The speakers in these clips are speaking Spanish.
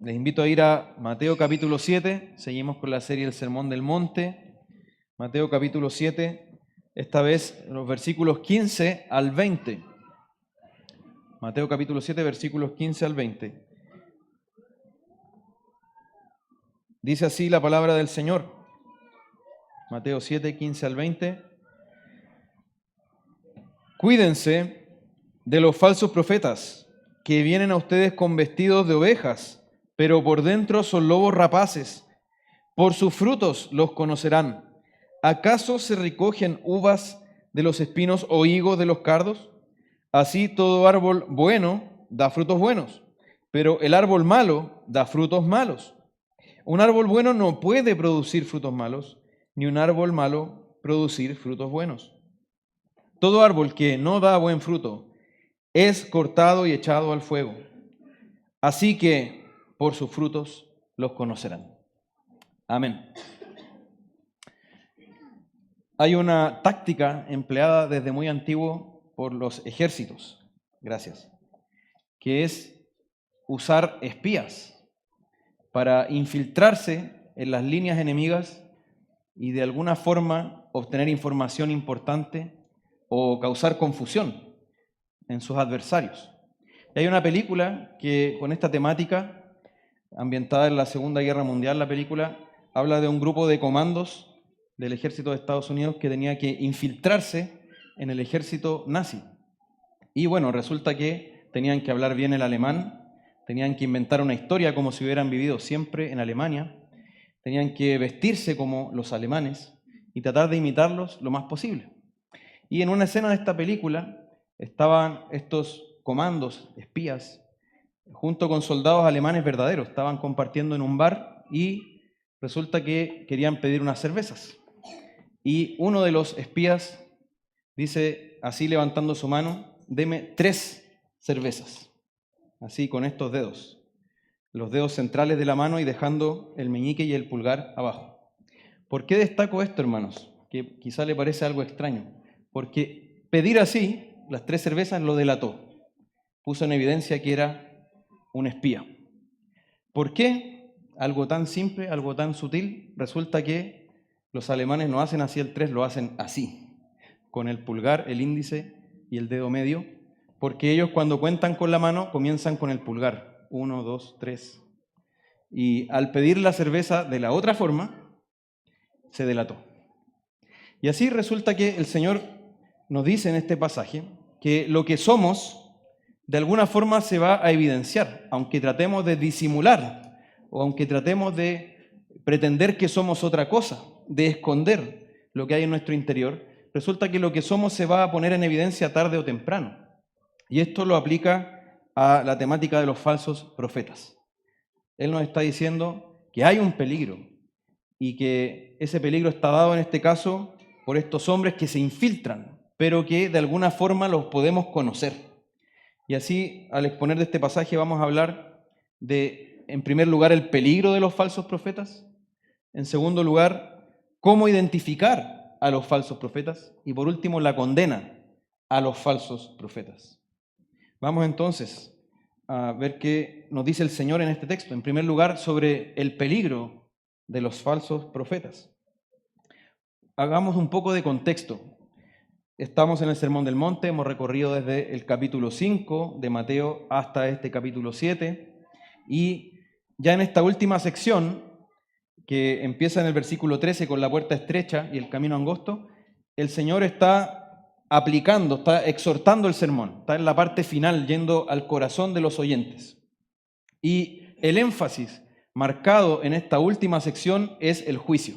Les invito a ir a Mateo capítulo 7, seguimos con la serie El Sermón del Monte. Mateo capítulo 7, esta vez los versículos 15 al 20. Mateo capítulo 7, versículos 15 al 20. Dice así la palabra del Señor. Mateo 7, 15 al 20. Cuídense de los falsos profetas que vienen a ustedes con vestidos de ovejas, pero por dentro son lobos rapaces. Por sus frutos los conocerán. ¿Acaso se recogen uvas de los espinos o higos de los cardos? Así todo árbol bueno da frutos buenos, pero el árbol malo da frutos malos. Un árbol bueno no puede producir frutos malos, ni un árbol malo producir frutos buenos. Todo árbol que no da buen fruto es cortado y echado al fuego. Así que por sus frutos los conocerán. Amén. Hay una táctica empleada desde muy antiguo por los ejércitos, gracias, que es usar espías para infiltrarse en las líneas enemigas y de alguna forma obtener información importante o causar confusión en sus adversarios. Y hay una película que con esta temática, ambientada en la Segunda Guerra Mundial, la película habla de un grupo de comandos del ejército de Estados Unidos que tenía que infiltrarse en el ejército nazi. Y bueno, resulta que tenían que hablar bien el alemán, tenían que inventar una historia como si hubieran vivido siempre en Alemania, tenían que vestirse como los alemanes y tratar de imitarlos lo más posible. Y en una escena de esta película estaban estos comandos, espías, junto con soldados alemanes verdaderos, estaban compartiendo en un bar y resulta que querían pedir unas cervezas. Y uno de los espías dice, así levantando su mano, deme 3 cervezas, así con estos dedos, los dedos centrales de la mano y dejando el meñique y el pulgar abajo. ¿Por qué destaco esto, hermanos? Que quizá le parece algo extraño. Porque pedir así, las 3 cervezas, lo delató. Puso en evidencia que era un espía. ¿Por qué? Algo tan simple, algo tan sutil. Resulta que los alemanes no hacen así el 3, lo hacen así, con el pulgar, el índice y el dedo medio, porque ellos cuando cuentan con la mano comienzan con el pulgar, 1, 2, 3. Y al pedir la cerveza de la otra forma, se delató. Y así resulta que el Señor nos dice en este pasaje que lo que somos de alguna forma se va a evidenciar, aunque tratemos de disimular o aunque tratemos de pretender que somos otra cosa, de esconder lo que hay en nuestro interior, resulta que lo que somos se va a poner en evidencia tarde o temprano. Y esto lo aplica a la temática de los falsos profetas. Él nos está diciendo que hay un peligro y que ese peligro está dado en este caso por estos hombres que se infiltran, pero que de alguna forma los podemos conocer. Y así, al exponer de este pasaje, vamos a hablar de, en primer lugar, el peligro de los falsos profetas. En segundo lugar, cómo identificar a los falsos profetas. Y por último, la condena a los falsos profetas. Vamos entonces a ver qué nos dice el Señor en este texto. En primer lugar, sobre el peligro de los falsos profetas. Hagamos un poco de contexto. Estamos en el Sermón del Monte, hemos recorrido desde el capítulo 5 de Mateo hasta este capítulo 7, y ya en esta última sección, que empieza en el versículo 13 con la puerta estrecha y el camino angosto, el Señor está aplicando, está exhortando el sermón, está en la parte final, yendo al corazón de los oyentes. Y el énfasis marcado en esta última sección es el juicio.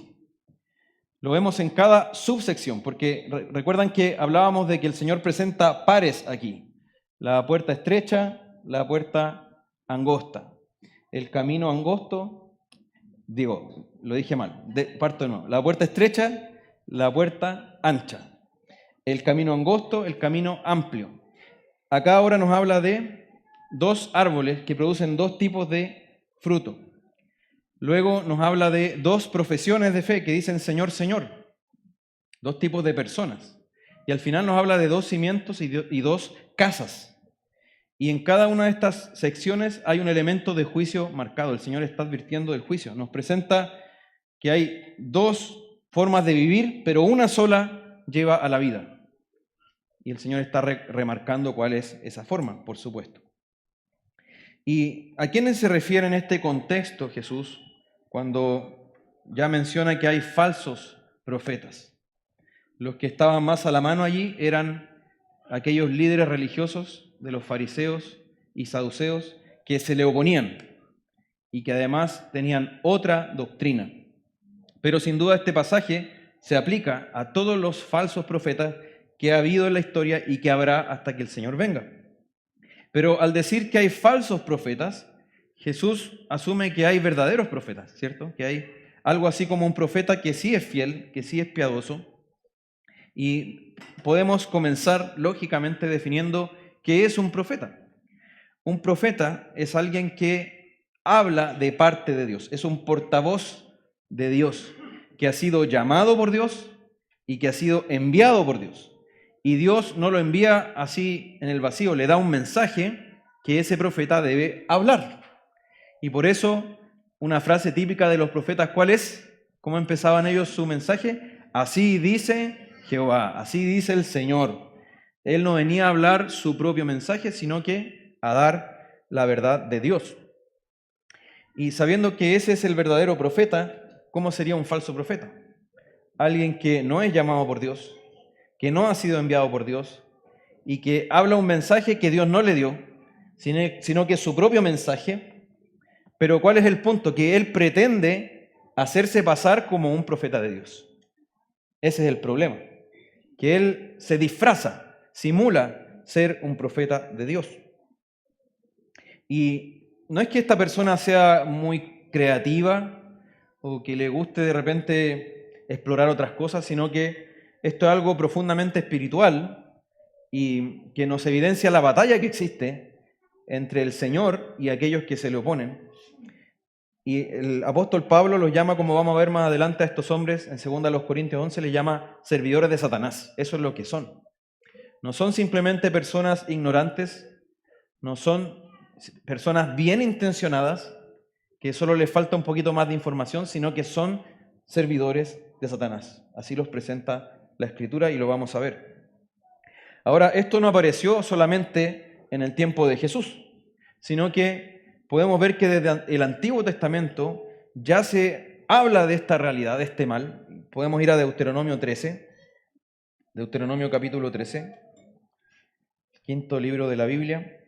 Lo vemos en cada subsección, porque recuerdan que hablábamos de que el Señor presenta pares aquí. La puerta estrecha, la puerta angosta. El camino angosto, lo dije mal, parto de nuevo. La puerta estrecha, la puerta ancha. El camino angosto, el camino amplio. Acá ahora nos habla de 2 árboles que producen 2 tipos de fruto. Luego nos habla de 2 profesiones de fe que dicen Señor, Señor. 2 tipos de personas. Y al final nos habla de 2 cimientos y 2 casas. Y en cada una de estas secciones hay un elemento de juicio marcado. El Señor está advirtiendo del juicio. Nos presenta que hay dos formas de vivir, pero una sola lleva a la vida. Y el Señor está remarcando cuál es esa forma, por supuesto. ¿Y a quiénes se refiere en este contexto Jesús cuando ya menciona que hay falsos profetas? Los que estaban más a la mano allí eran aquellos líderes religiosos de los fariseos y saduceos que se le oponían y que además tenían otra doctrina. Pero sin duda este pasaje se aplica a todos los falsos profetas que ha habido en la historia y que habrá hasta que el Señor venga. Pero al decir que hay falsos profetas, Jesús asume que hay verdaderos profetas, ¿cierto? Que hay algo así como un profeta que sí es fiel, que sí es piadoso. Y podemos comenzar lógicamente definiendo qué es un profeta. Un profeta es alguien que habla de parte de Dios, es un portavoz de Dios, que ha sido llamado por Dios y que ha sido enviado por Dios. Y Dios no lo envía así en el vacío, le da un mensaje que ese profeta debe hablar. Y por eso una frase típica de los profetas, ¿cuál es? ¿Cómo empezaban ellos su mensaje? Así dice Jehová, así dice el Señor. Él no venía a hablar su propio mensaje, sino que a dar la verdad de Dios. Y sabiendo que ese es el verdadero profeta, ¿cómo sería un falso profeta? Alguien que no es llamado por Dios, que no ha sido enviado por Dios y que habla un mensaje que Dios no le dio, sino que es su propio mensaje. Pero ¿cuál es el punto? Que él pretende hacerse pasar como un profeta de Dios. Ese es el problema. Que él se disfraza, simula ser un profeta de Dios. Y no es que esta persona sea muy creativa o que le guste de repente explorar otras cosas, sino que esto es algo profundamente espiritual y que nos evidencia la batalla que existe entre el Señor y aquellos que se le oponen. Y el apóstol Pablo los llama, como vamos a ver más adelante, a estos hombres, en 2 Corintios 11, les llama servidores de Satanás. Eso es lo que son. No son simplemente personas ignorantes, no son personas bien intencionadas, que solo les falta un poquito más de información, sino que son servidores de Satanás. Así los presenta la Escritura y lo vamos a ver. Ahora, esto no apareció solamente en el tiempo de Jesús, sino que podemos ver que desde el Antiguo Testamento ya se habla de esta realidad, de este mal. Podemos ir a Deuteronomio 13, Deuteronomio capítulo 13, quinto libro de la Biblia.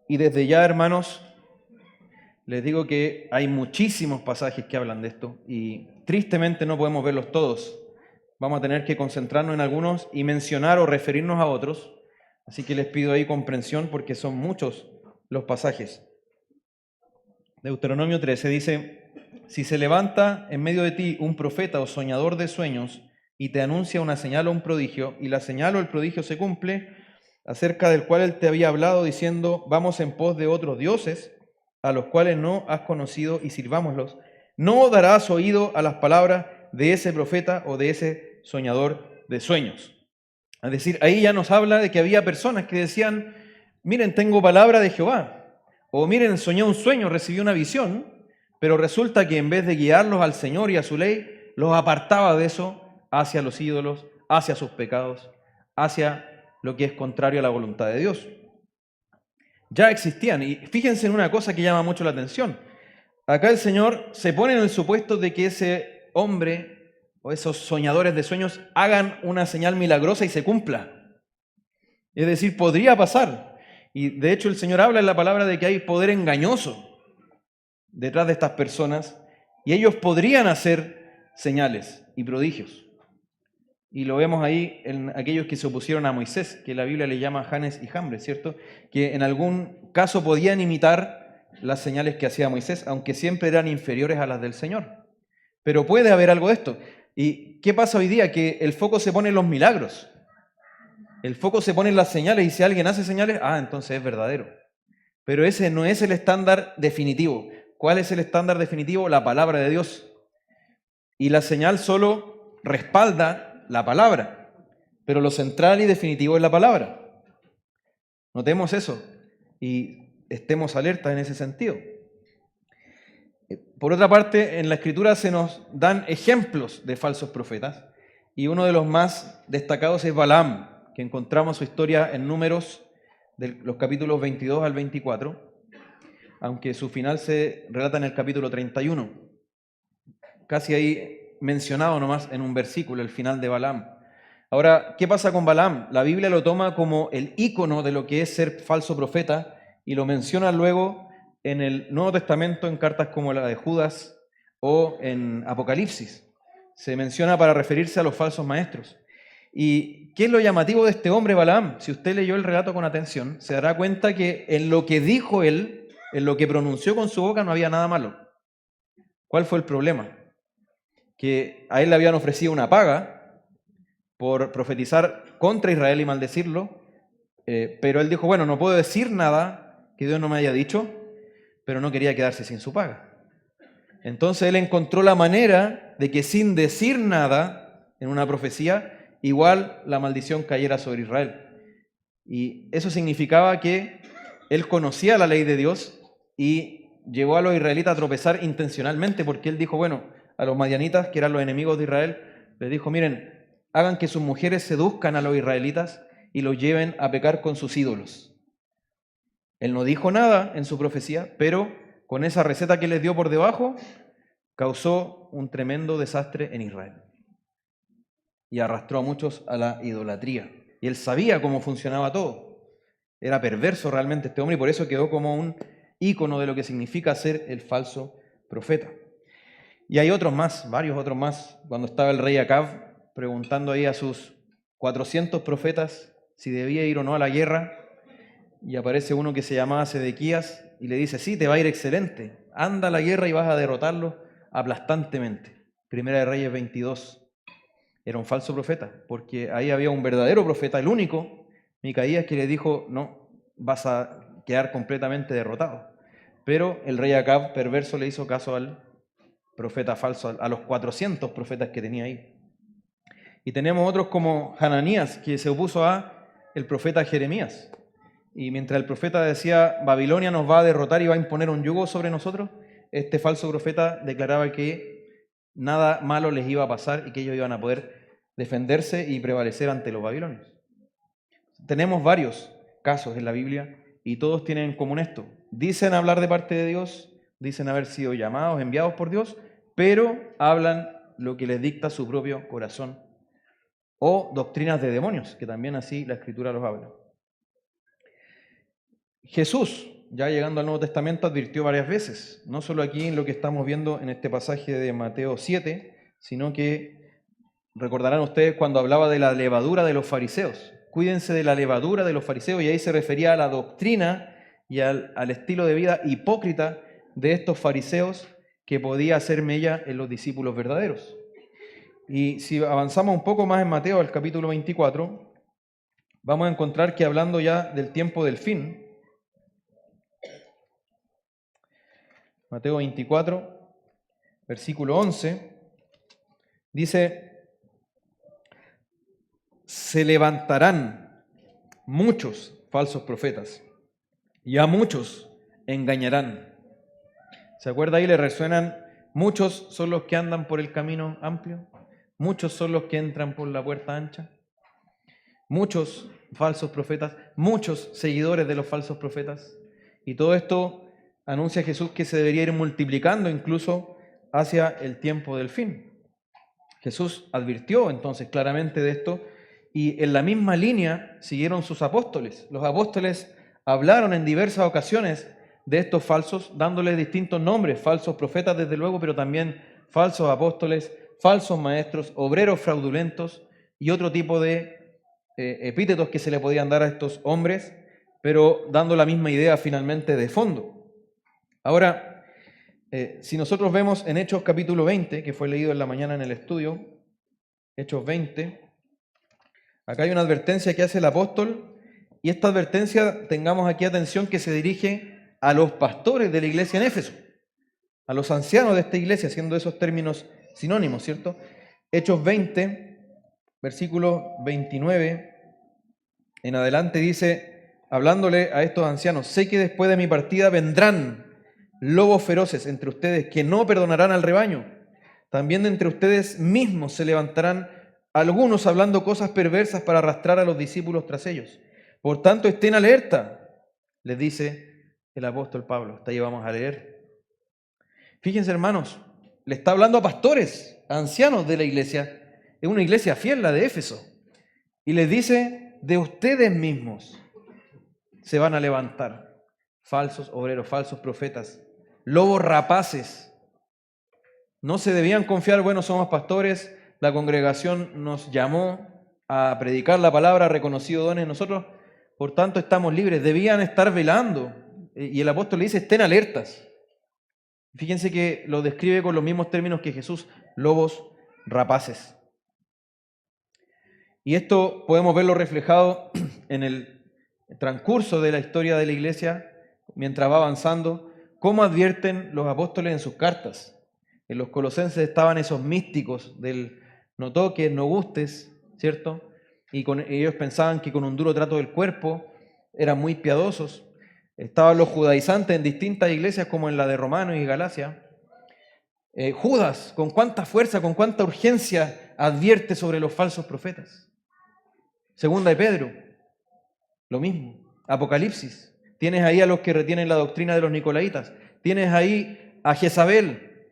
Y desde ya, hermanos, les digo que hay muchísimos pasajes que hablan de esto y tristemente no podemos verlos todos. Vamos a tener que concentrarnos en algunos y mencionar o referirnos a otros. Así que les pido ahí comprensión porque son muchos los pasajes. Deuteronomio 13 dice: si se levanta en medio de ti un profeta o soñador de sueños y te anuncia una señal o un prodigio, y la señal o el prodigio se cumple, acerca del cual él te había hablado diciendo, vamos en pos de otros dioses, a los cuales no has conocido y sirvámoslos, no darás oído a las palabras de ese profeta o de ese soñador de sueños. Es decir, ahí ya nos habla de que había personas que decían, miren, tengo palabra de Jehová, o miren, soñé un sueño, recibí una visión, pero resulta que en vez de guiarlos al Señor y a su ley, los apartaba de eso hacia los ídolos, hacia sus pecados, hacia lo que es contrario a la voluntad de Dios. Ya existían, y fíjense en una cosa que llama mucho la atención. Acá el Señor se pone en el supuesto de que ese hombre o esos soñadores de sueños hagan una señal milagrosa y se cumpla. Es decir, podría pasar. Y de hecho el Señor habla en la palabra de que hay poder engañoso detrás de estas personas y ellos podrían hacer señales y prodigios. Y lo vemos ahí en aquellos que se opusieron a Moisés, que la Biblia le llama Janes y Jambres, ¿cierto? Que en algún caso podían imitar las señales que hacía Moisés, aunque siempre eran inferiores a las del Señor. Pero puede haber algo de esto. ¿Y qué pasa hoy día? Que el foco se pone en los milagros. El foco se pone en las señales y si alguien hace señales, entonces es verdadero. Pero ese no es el estándar definitivo. ¿Cuál es el estándar definitivo? La palabra de Dios. Y la señal solo respalda la palabra. pero lo central y definitivo es la palabra. Notemos eso y estemos alertas en ese sentido. Por otra parte, en la Escritura se nos dan ejemplos de falsos profetas, y uno de los más destacados es Balaam, que encontramos su historia en Números, de los capítulos 22 al 24, aunque su final se relata en el capítulo 31, casi ahí mencionado nomás en un versículo, el final de Balaam. Ahora, ¿qué pasa con Balaam? La Biblia lo toma como el ícono de lo que es ser falso profeta y lo menciona luego en el Nuevo Testamento en cartas como la de Judas o en Apocalipsis. Se menciona para referirse a los falsos maestros. ¿Y qué es lo llamativo de este hombre, Balaam? Si usted leyó el relato con atención, se dará cuenta que en lo que dijo él, en lo que pronunció con su boca, no había nada malo. ¿Cuál fue el problema? Que a él le habían ofrecido una paga por profetizar contra Israel y maldecirlo, pero él dijo, bueno, no puedo decir nada que Dios no me haya dicho, pero no quería quedarse sin su paga. Entonces él encontró la manera de que sin decir nada en una profecía, igual la maldición cayera sobre Israel. Y eso significaba que él conocía la ley de Dios y llevó a los israelitas a tropezar intencionalmente, porque él dijo, bueno, a los madianitas, que eran los enemigos de Israel, les dijo, miren, hagan que sus mujeres seduzcan a los israelitas y los lleven a pecar con sus ídolos. Él no dijo nada en su profecía, pero con esa receta que les dio por debajo, causó un tremendo desastre en Israel. Y arrastró a muchos a la idolatría. Y él sabía cómo funcionaba todo. Era perverso realmente este hombre y por eso quedó como un ícono de lo que significa ser el falso profeta. Y hay otros más, varios otros más. Cuando estaba el rey Acab preguntando ahí a sus 400 profetas si debía ir o no a la guerra, y aparece uno que se llamaba Sedequías y le dice, sí, te va a ir excelente, anda a la guerra y vas a derrotarlo aplastantemente. Primera de Reyes 22. Era un falso profeta, porque ahí había un verdadero profeta, el único, Micaías, que le dijo, no, vas a quedar completamente derrotado. Pero el rey Acab, perverso, le hizo caso al profeta falso, a los 400 profetas que tenía ahí. Y tenemos otros como Hananías, que se opuso a el profeta Jeremías. Y mientras el profeta decía, Babilonia nos va a derrotar y va a imponer un yugo sobre nosotros, este falso profeta declaraba que nada malo les iba a pasar y que ellos iban a poder defenderse y prevalecer ante los babilonios. Tenemos varios casos en la Biblia y todos tienen en común esto. Dicen hablar de parte de Dios, dicen haber sido llamados, enviados por Dios, pero hablan lo que les dicta su propio corazón. O doctrinas de demonios, que también así la Escritura los habla. Jesús, ya llegando al Nuevo Testamento, advirtió varias veces, no solo aquí en lo que estamos viendo en este pasaje de Mateo 7, sino que recordarán ustedes cuando hablaba de la levadura de los fariseos. Cuídense de la levadura de los fariseos, y ahí se refería a la doctrina y al estilo de vida hipócrita de estos fariseos que podía hacer mella en los discípulos verdaderos. Y si avanzamos un poco más en Mateo, al capítulo 24, vamos a encontrar que hablando ya del tiempo del fin, Mateo 24, versículo 11, dice, se levantarán muchos falsos profetas y a muchos engañarán. ¿Se acuerda ahí? ¿Le resuenan? Muchos son los que andan por el camino amplio, muchos son los que entran por la puerta ancha, muchos falsos profetas, muchos seguidores de los falsos profetas, y todo esto anuncia Jesús que se debería ir multiplicando incluso hacia el tiempo del fin. Jesús advirtió entonces claramente de esto y en la misma línea siguieron sus apóstoles. Los apóstoles hablaron en diversas ocasiones de estos falsos, dándoles distintos nombres, falsos profetas desde luego, pero también falsos apóstoles, falsos maestros, obreros fraudulentos y otro tipo de epítetos que se le podían dar a estos hombres, pero dando la misma idea finalmente de fondo. Ahora, si nosotros vemos en Hechos capítulo 20, que fue leído en la mañana en el estudio, Hechos 20, acá hay una advertencia que hace el apóstol, y esta advertencia, tengamos aquí atención, que se dirige a los pastores de la iglesia en Éfeso, a los ancianos de esta iglesia, siendo esos términos sinónimos, ¿cierto? Hechos 20, versículo 29 en adelante dice, hablándole a estos ancianos, sé que después de mi partida vendrán lobos feroces entre ustedes que no perdonarán al rebaño. También de entre ustedes mismos se levantarán algunos hablando cosas perversas para arrastrar a los discípulos tras ellos. Por tanto, estén alerta, les dice el apóstol Pablo. Hasta ahí vamos a leer. Fíjense, hermanos, le está hablando a pastores, a ancianos de la iglesia. Es una iglesia fiel, la de Éfeso. Y les dice, de ustedes mismos se van a levantar falsos obreros, falsos profetas, lobos rapaces. No se debían confiar, bueno, somos pastores, la congregación nos llamó a predicar la palabra, ha reconocido dones en nosotros, por tanto estamos libres. Debían estar velando. Y el apóstol le dice, estén alertas. Fíjense que lo describe con los mismos términos que Jesús, lobos rapaces. Y esto podemos verlo reflejado en el transcurso de la historia de la iglesia, mientras va avanzando, cómo advierten los apóstoles en sus cartas. En los Colosenses estaban esos místicos del no toques, no gustes, ¿cierto? Y ellos pensaban que con un duro trato del cuerpo eran muy piadosos. Estaban los judaizantes en distintas iglesias como en la de Romanos y Galacia. Judas, con cuánta fuerza, con cuánta urgencia advierte sobre los falsos profetas. Segunda de Pedro, lo mismo. Apocalipsis, tienes ahí a los que retienen la doctrina de los nicolaitas. Tienes ahí a Jezabel,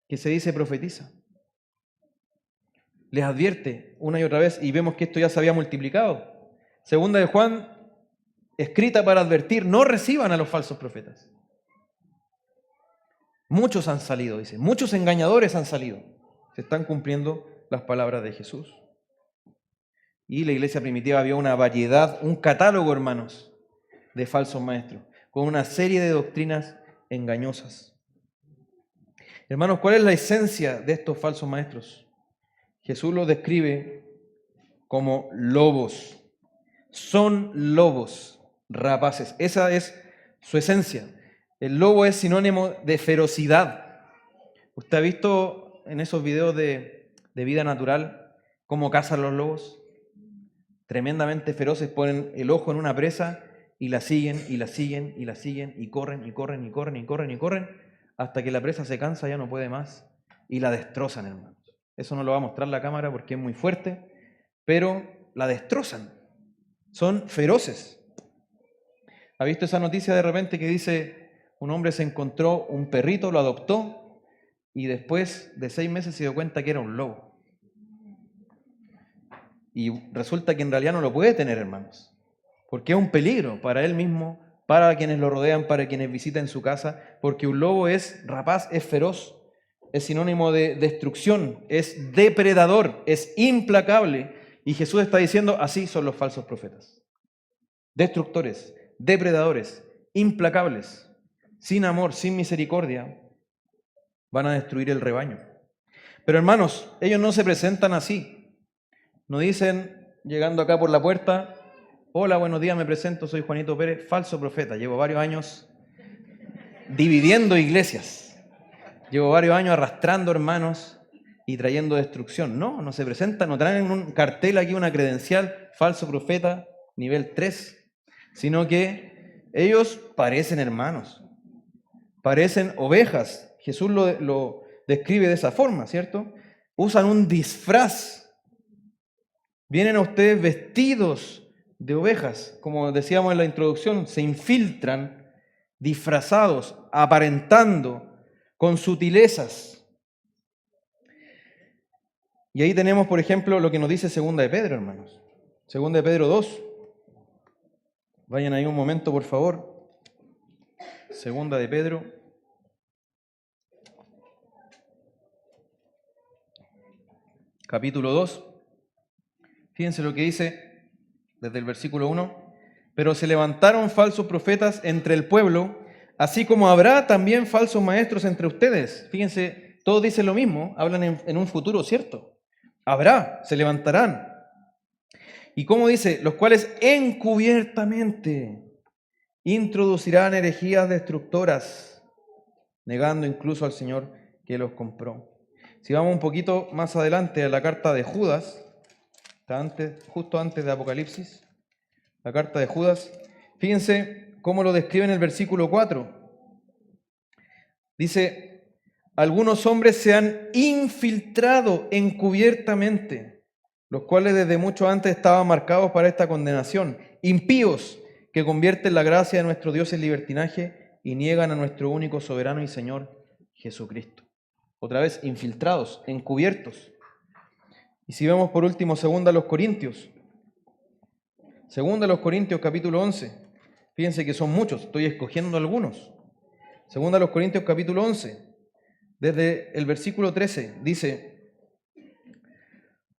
que se dice profetiza. Les advierte una y otra vez y vemos que esto ya se había multiplicado. Segunda de Juan, escrita para advertir, no reciban a los falsos profetas. Muchos han salido, dice, muchos engañadores han salido. Se están cumpliendo las palabras de Jesús. Y la iglesia primitiva había una variedad, un catálogo, hermanos, de falsos maestros, con una serie de doctrinas engañosas. Hermanos, ¿cuál es la esencia de estos falsos maestros? Jesús los describe como lobos. Son lobos rapaces. Esa es su esencia. El lobo es sinónimo de ferocidad. ¿Usted ha visto en esos videos de vida natural cómo cazan los lobos? Tremendamente feroces, ponen el ojo en una presa y la siguen, y la siguen, y la siguen, y corren, y corren, y corren, y corren, y corren, hasta que la presa se cansa, ya no puede más, y la destrozan, hermanos. Eso no lo va a mostrar la cámara porque es muy fuerte, pero la destrozan. Son feroces. ¿Ha visto esa noticia de repente que dice, un hombre se encontró un perrito, lo adoptó, y después de 6 meses se dio cuenta que era un lobo? Y resulta que en realidad no lo puede tener, hermanos, porque es un peligro para él mismo, para quienes lo rodean, para quienes visitan su casa, porque un lobo es rapaz, es feroz, es sinónimo de destrucción, es depredador, es implacable. Y Jesús está diciendo, así son los falsos profetas. Destructores, depredadores, implacables, sin amor, sin misericordia, van a destruir el rebaño. Pero hermanos, ellos no se presentan así. No dicen, llegando acá por la puerta, hola, buenos días, me presento, soy Juanito Pérez, falso profeta. Llevo varios años dividiendo iglesias. Llevo varios años arrastrando hermanos y trayendo destrucción. No, no se presentan, no traen un cartel aquí, una credencial, falso profeta, nivel 3, sino que ellos parecen hermanos, parecen ovejas. Jesús lo describe de esa forma, ¿cierto? Usan un disfraz. Vienen a ustedes vestidos de ovejas, como decíamos en la introducción, se infiltran disfrazados, aparentando, con sutilezas. Y ahí tenemos, por ejemplo, lo que nos dice Segunda de Pedro, hermanos. Segunda de Pedro 2. Vayan ahí un momento, por favor. Segunda de Pedro. Capítulo 2. Fíjense lo que dice desde el versículo 1. Pero se levantaron falsos profetas entre el pueblo, así como habrá también falsos maestros entre ustedes. Fíjense, todos dicen lo mismo, hablan en un futuro, ¿cierto? Habrá, se levantarán. Y como dice, los cuales encubiertamente introducirán herejías destructoras, negando incluso al Señor que los compró. Si vamos un poquito más adelante a la carta de Judas, Está justo antes de Apocalipsis, la carta de Judas. Fíjense cómo lo describe en el versículo 4. Dice, algunos hombres se han infiltrado encubiertamente, los cuales desde mucho antes estaban marcados para esta condenación. Impíos que convierten la gracia de nuestro Dios en libertinaje y niegan a nuestro único soberano y Señor Jesucristo. Otra vez, infiltrados, encubiertos. Y si vemos por último 2 Corintios. 2 Corintios capítulo 11. Fíjense que son muchos, estoy escogiendo algunos. 2 Corintios capítulo 11. Desde el versículo 13 dice,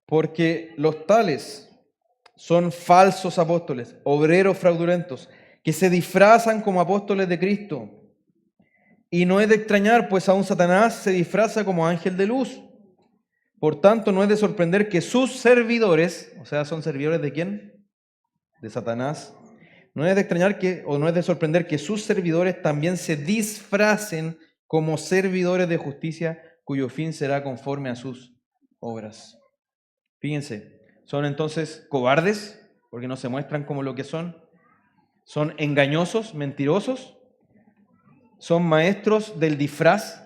porque los tales son falsos apóstoles, obreros fraudulentos, que se disfrazan como apóstoles de Cristo. Y no es de extrañar, pues aún Satanás se disfraza como ángel de luz. Por tanto, no es de sorprender que sus servidores, o sea, ¿son servidores de quién? De Satanás. No es de extrañar no es de sorprender que sus servidores también se disfracen como servidores de justicia, cuyo fin será conforme a sus obras. Fíjense, son entonces cobardes, porque no se muestran como lo que son engañosos, mentirosos, son maestros del disfraz,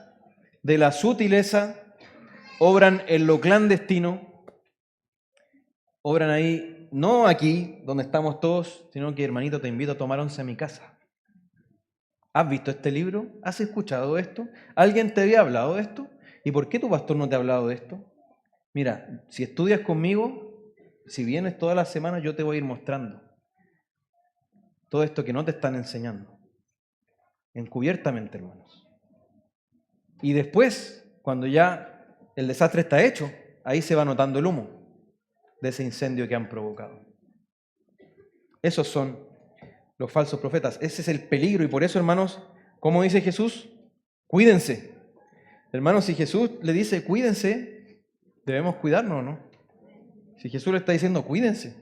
de la sutileza, obran en lo clandestino, obran ahí, no aquí donde estamos todos, sino que, hermanito, te invito a tomar once a mi casa. ¿Has visto este libro? ¿Has escuchado esto? ¿Alguien te había hablado de esto? ¿Y por qué tu pastor no te ha hablado de esto? Mira, si estudias conmigo, si vienes todas las semanas, yo te voy a ir mostrando todo esto que no te están enseñando, encubiertamente, hermanos. Y después, cuando ya el desastre está hecho, ahí se va notando el humo de ese incendio que han provocado. Esos son los falsos profetas. Ese es el peligro y por eso, hermanos, ¿cómo dice Jesús? Cuídense. Hermanos, si Jesús le dice cuídense, debemos cuidarnos, ¿no? Si Jesús le está diciendo cuídense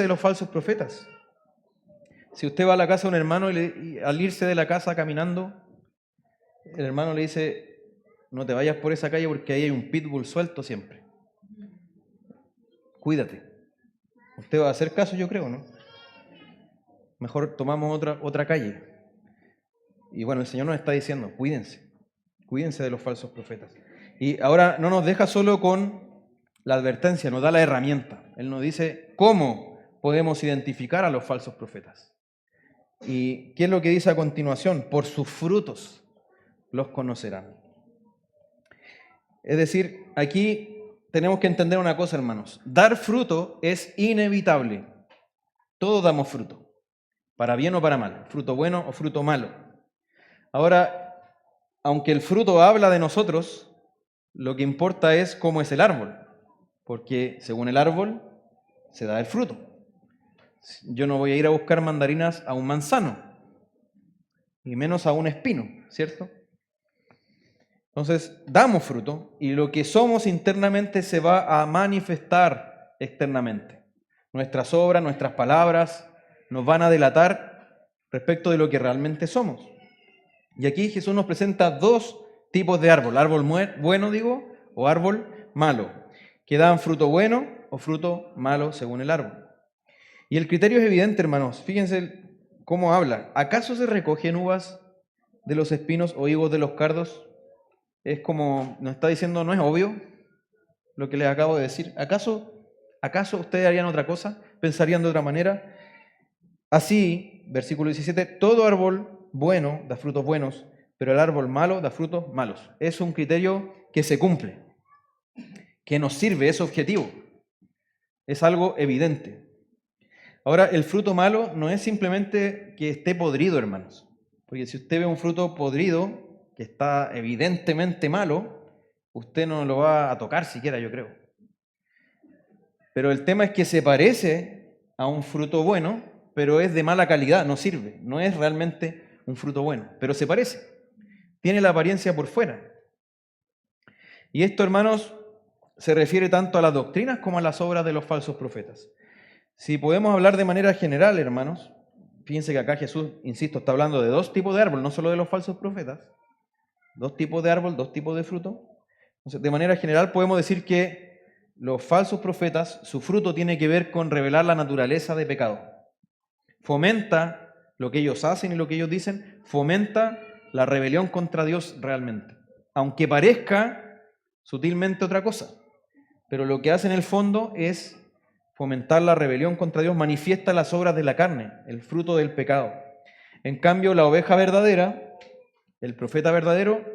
de los falsos profetas. Si usted va a la casa de un hermano y al irse de la casa caminando, el hermano le dice, no te vayas por esa calle porque ahí hay un pitbull suelto siempre. Cuídate. Usted va a hacer caso, yo creo, ¿no? Mejor tomamos otra calle. Y bueno, el Señor nos está diciendo, cuídense de los falsos profetas. Y ahora no nos deja solo con la advertencia, nos da la herramienta. Él nos dice cómo podemos identificar a los falsos profetas. ¿Y qué es lo que dice a continuación? Por sus frutos los conocerán. Es decir, aquí tenemos que entender una cosa, hermanos. Dar fruto es inevitable. Todos damos fruto, para bien o para mal, fruto bueno o fruto malo. Ahora, aunque el fruto habla de nosotros, lo que importa es cómo es el árbol, porque según el árbol se da el fruto. Yo no voy a ir a buscar mandarinas a un manzano, y menos a un espino, ¿cierto? Entonces, damos fruto y lo que somos internamente se va a manifestar externamente. Nuestras obras, nuestras palabras nos van a delatar respecto de lo que realmente somos. Y aquí Jesús nos presenta dos tipos de árbol. Árbol bueno, o árbol malo. Que dan fruto bueno o fruto malo según el árbol. Y el criterio es evidente, hermanos. Fíjense cómo habla. ¿Acaso se recogen uvas de los espinos o higos de los cardos? Es como nos está diciendo, ¿no es obvio lo que les acabo de decir? ¿Acaso ustedes harían otra cosa? ¿Pensarían de otra manera? Así, versículo 17, todo árbol bueno da frutos buenos, pero el árbol malo da frutos malos. Es un criterio que se cumple, que nos sirve, es objetivo, es algo evidente. Ahora, el fruto malo no es simplemente que esté podrido, hermanos, porque si usted ve un fruto podrido, que está evidentemente malo, usted no lo va a tocar siquiera, yo creo. Pero el tema es que se parece a un fruto bueno, pero es de mala calidad, no sirve, no es realmente un fruto bueno, pero se parece, tiene la apariencia por fuera. Y esto, hermanos, se refiere tanto a las doctrinas como a las obras de los falsos profetas. Si podemos hablar de manera general, hermanos, fíjense que acá Jesús, insisto, está hablando de dos tipos de árbol, no solo de los falsos profetas, dos tipos de árbol, dos tipos de fruto. Entonces, de manera general podemos decir que los falsos profetas, su fruto tiene que ver con revelar la naturaleza de pecado. Fomenta lo que ellos hacen y lo que ellos dicen, fomenta la rebelión contra Dios realmente. Aunque parezca sutilmente otra cosa, pero lo que hace en el fondo es fomentar la rebelión contra Dios, manifiesta las obras de la carne, el fruto del pecado. En cambio, la oveja verdadera, el profeta verdadero,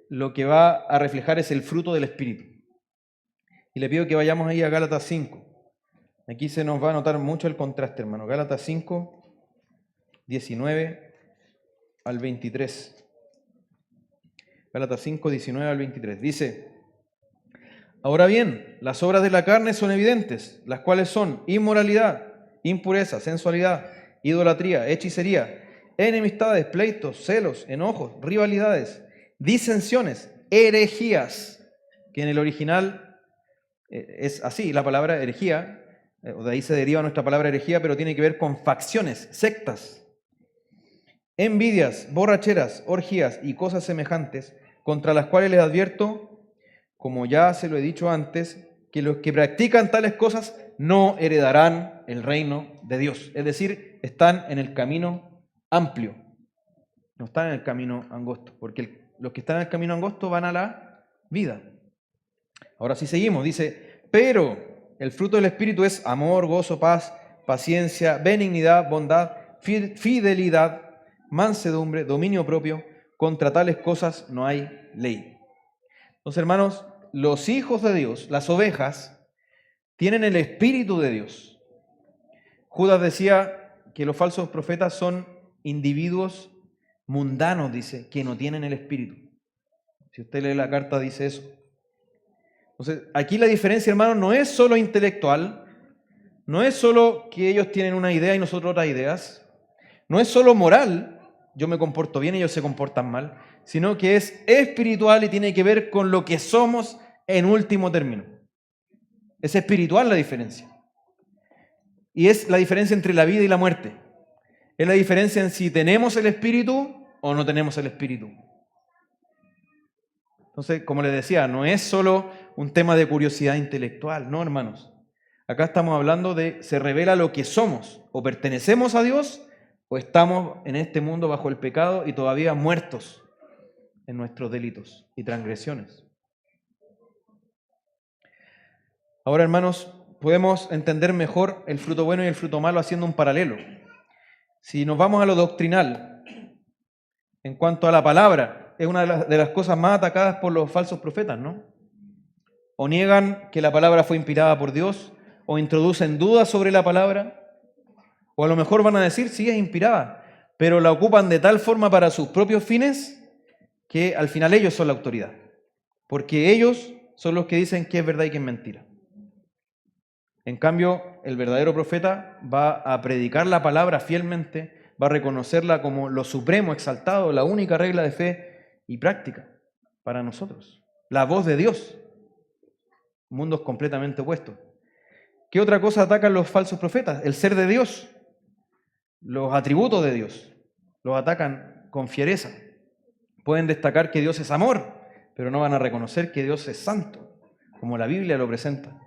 lo que va a reflejar es el fruto del Espíritu. Y le pido que vayamos ahí a Gálatas 5. Aquí se nos va a notar mucho el contraste, hermano. Gálatas 5, 19 al 23. Gálatas 5, 19 al 23. Dice: ahora bien, las obras de la carne son evidentes, las cuales son inmoralidad, impureza, sensualidad, idolatría, hechicería, enemistades, pleitos, celos, enojos, rivalidades, disensiones, herejías, que en el original es así, la palabra herejía, de ahí se deriva nuestra palabra herejía, pero tiene que ver con facciones, sectas, envidias, borracheras, orgías y cosas semejantes, contra las cuales les advierto, como ya se lo he dicho antes, que los que practican tales cosas no heredarán el reino de Dios. Es decir, están en el camino amplio, no están en el camino angosto, porque los que están en el camino angosto van a la vida. Ahora sí seguimos, dice: pero el fruto del Espíritu es amor, gozo, paz, paciencia, benignidad, bondad, fidelidad, mansedumbre, dominio propio. Contra tales cosas no hay ley. Entonces, hermanos, los hijos de Dios, las ovejas, tienen el Espíritu de Dios. Judas decía que los falsos profetas son individuos mundanos, dice, que no tienen el Espíritu. Si usted lee la carta, dice eso. Entonces, aquí la diferencia, hermano, no es solo intelectual, no es solo que ellos tienen una idea y nosotros otras ideas, no es solo moral, yo me comporto bien y ellos se comportan mal, sino que es espiritual y tiene que ver con lo que somos en último término. Es espiritual la diferencia. Y es la diferencia entre la vida y la muerte. Es la diferencia en si tenemos el Espíritu o no tenemos el Espíritu. Entonces, como les decía, no es solo un tema de curiosidad intelectual, no, hermanos. Acá estamos hablando de se revela lo que somos. O pertenecemos a Dios o estamos en este mundo bajo el pecado y todavía muertos en nuestros delitos y transgresiones. Ahora, hermanos, podemos entender mejor el fruto bueno y el fruto malo haciendo un paralelo. Si nos vamos a lo doctrinal, en cuanto a la palabra, es una de las cosas más atacadas por los falsos profetas, ¿no? O niegan que la palabra fue inspirada por Dios, o introducen dudas sobre la palabra, o a lo mejor van a decir, sí, es inspirada, pero la ocupan de tal forma para sus propios fines que al final ellos son la autoridad, porque ellos son los que dicen qué es verdad y qué es mentira. En cambio, el verdadero profeta va a predicar la palabra fielmente, va a reconocerla como lo supremo, exaltado, la única regla de fe y práctica para nosotros. La voz de Dios. Mundos completamente opuestos. ¿Qué otra cosa atacan los falsos profetas? El ser de Dios, los atributos de Dios. Los atacan con fiereza. Pueden destacar que Dios es amor, pero no van a reconocer que Dios es santo, como la Biblia lo presenta.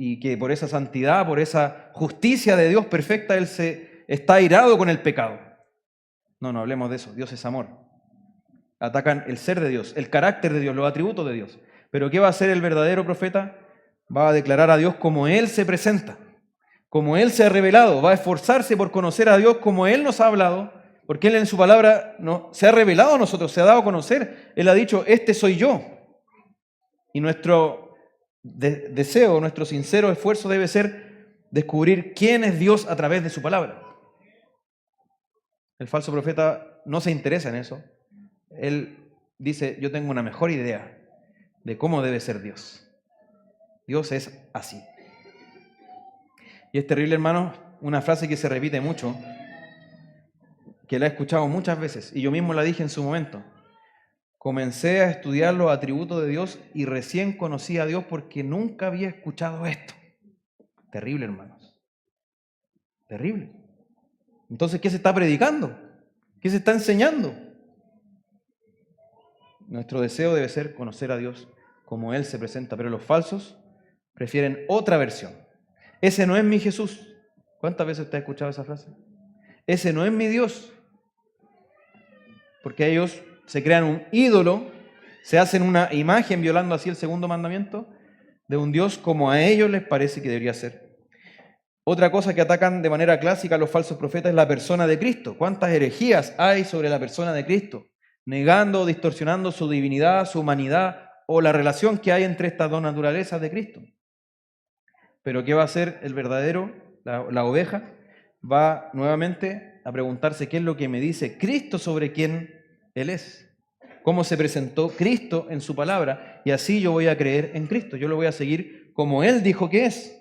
Y que por esa santidad, por esa justicia de Dios perfecta, Él se está airado con el pecado. No hablemos de eso. Dios es amor. Atacan el ser de Dios, el carácter de Dios, los atributos de Dios. Pero ¿qué va a hacer el verdadero profeta? Va a declarar a Dios como Él se presenta, como Él se ha revelado. Va a esforzarse por conocer a Dios como Él nos ha hablado, porque Él en su palabra se ha revelado a nosotros, se ha dado a conocer. Él ha dicho, este soy yo. Y nuestro deseo, nuestro sincero esfuerzo debe ser descubrir quién es Dios a través de su palabra. El falso profeta no se interesa en eso. Él dice, yo tengo una mejor idea de cómo debe ser Dios. Dios es así. Y es terrible, hermanos, una frase que se repite mucho, que la he escuchado muchas veces, y yo mismo la dije en su momento. Comencé a estudiar los atributos de Dios y recién conocí a Dios porque nunca había escuchado esto. Terrible, hermanos. Terrible. Entonces, ¿qué se está predicando? ¿Qué se está enseñando? Nuestro deseo debe ser conocer a Dios como Él se presenta, pero los falsos prefieren otra versión. Ese no es mi Jesús. ¿Cuántas veces usted ha escuchado esa frase? Ese no es mi Dios. Porque ellos se crean un ídolo, se hacen una imagen violando así el segundo mandamiento de un Dios como a ellos les parece que debería ser. Otra cosa que atacan de manera clásica los falsos profetas es la persona de Cristo. ¿Cuántas herejías hay sobre la persona de Cristo? Negando o distorsionando su divinidad, su humanidad o la relación que hay entre estas dos naturalezas de Cristo. Pero ¿qué va a hacer el verdadero, la oveja? Va nuevamente a preguntarse qué es lo que me dice Cristo sobre quién Él es. Cómo se presentó Cristo en su palabra, y así yo voy a creer en Cristo. Yo lo voy a seguir como Él dijo que es.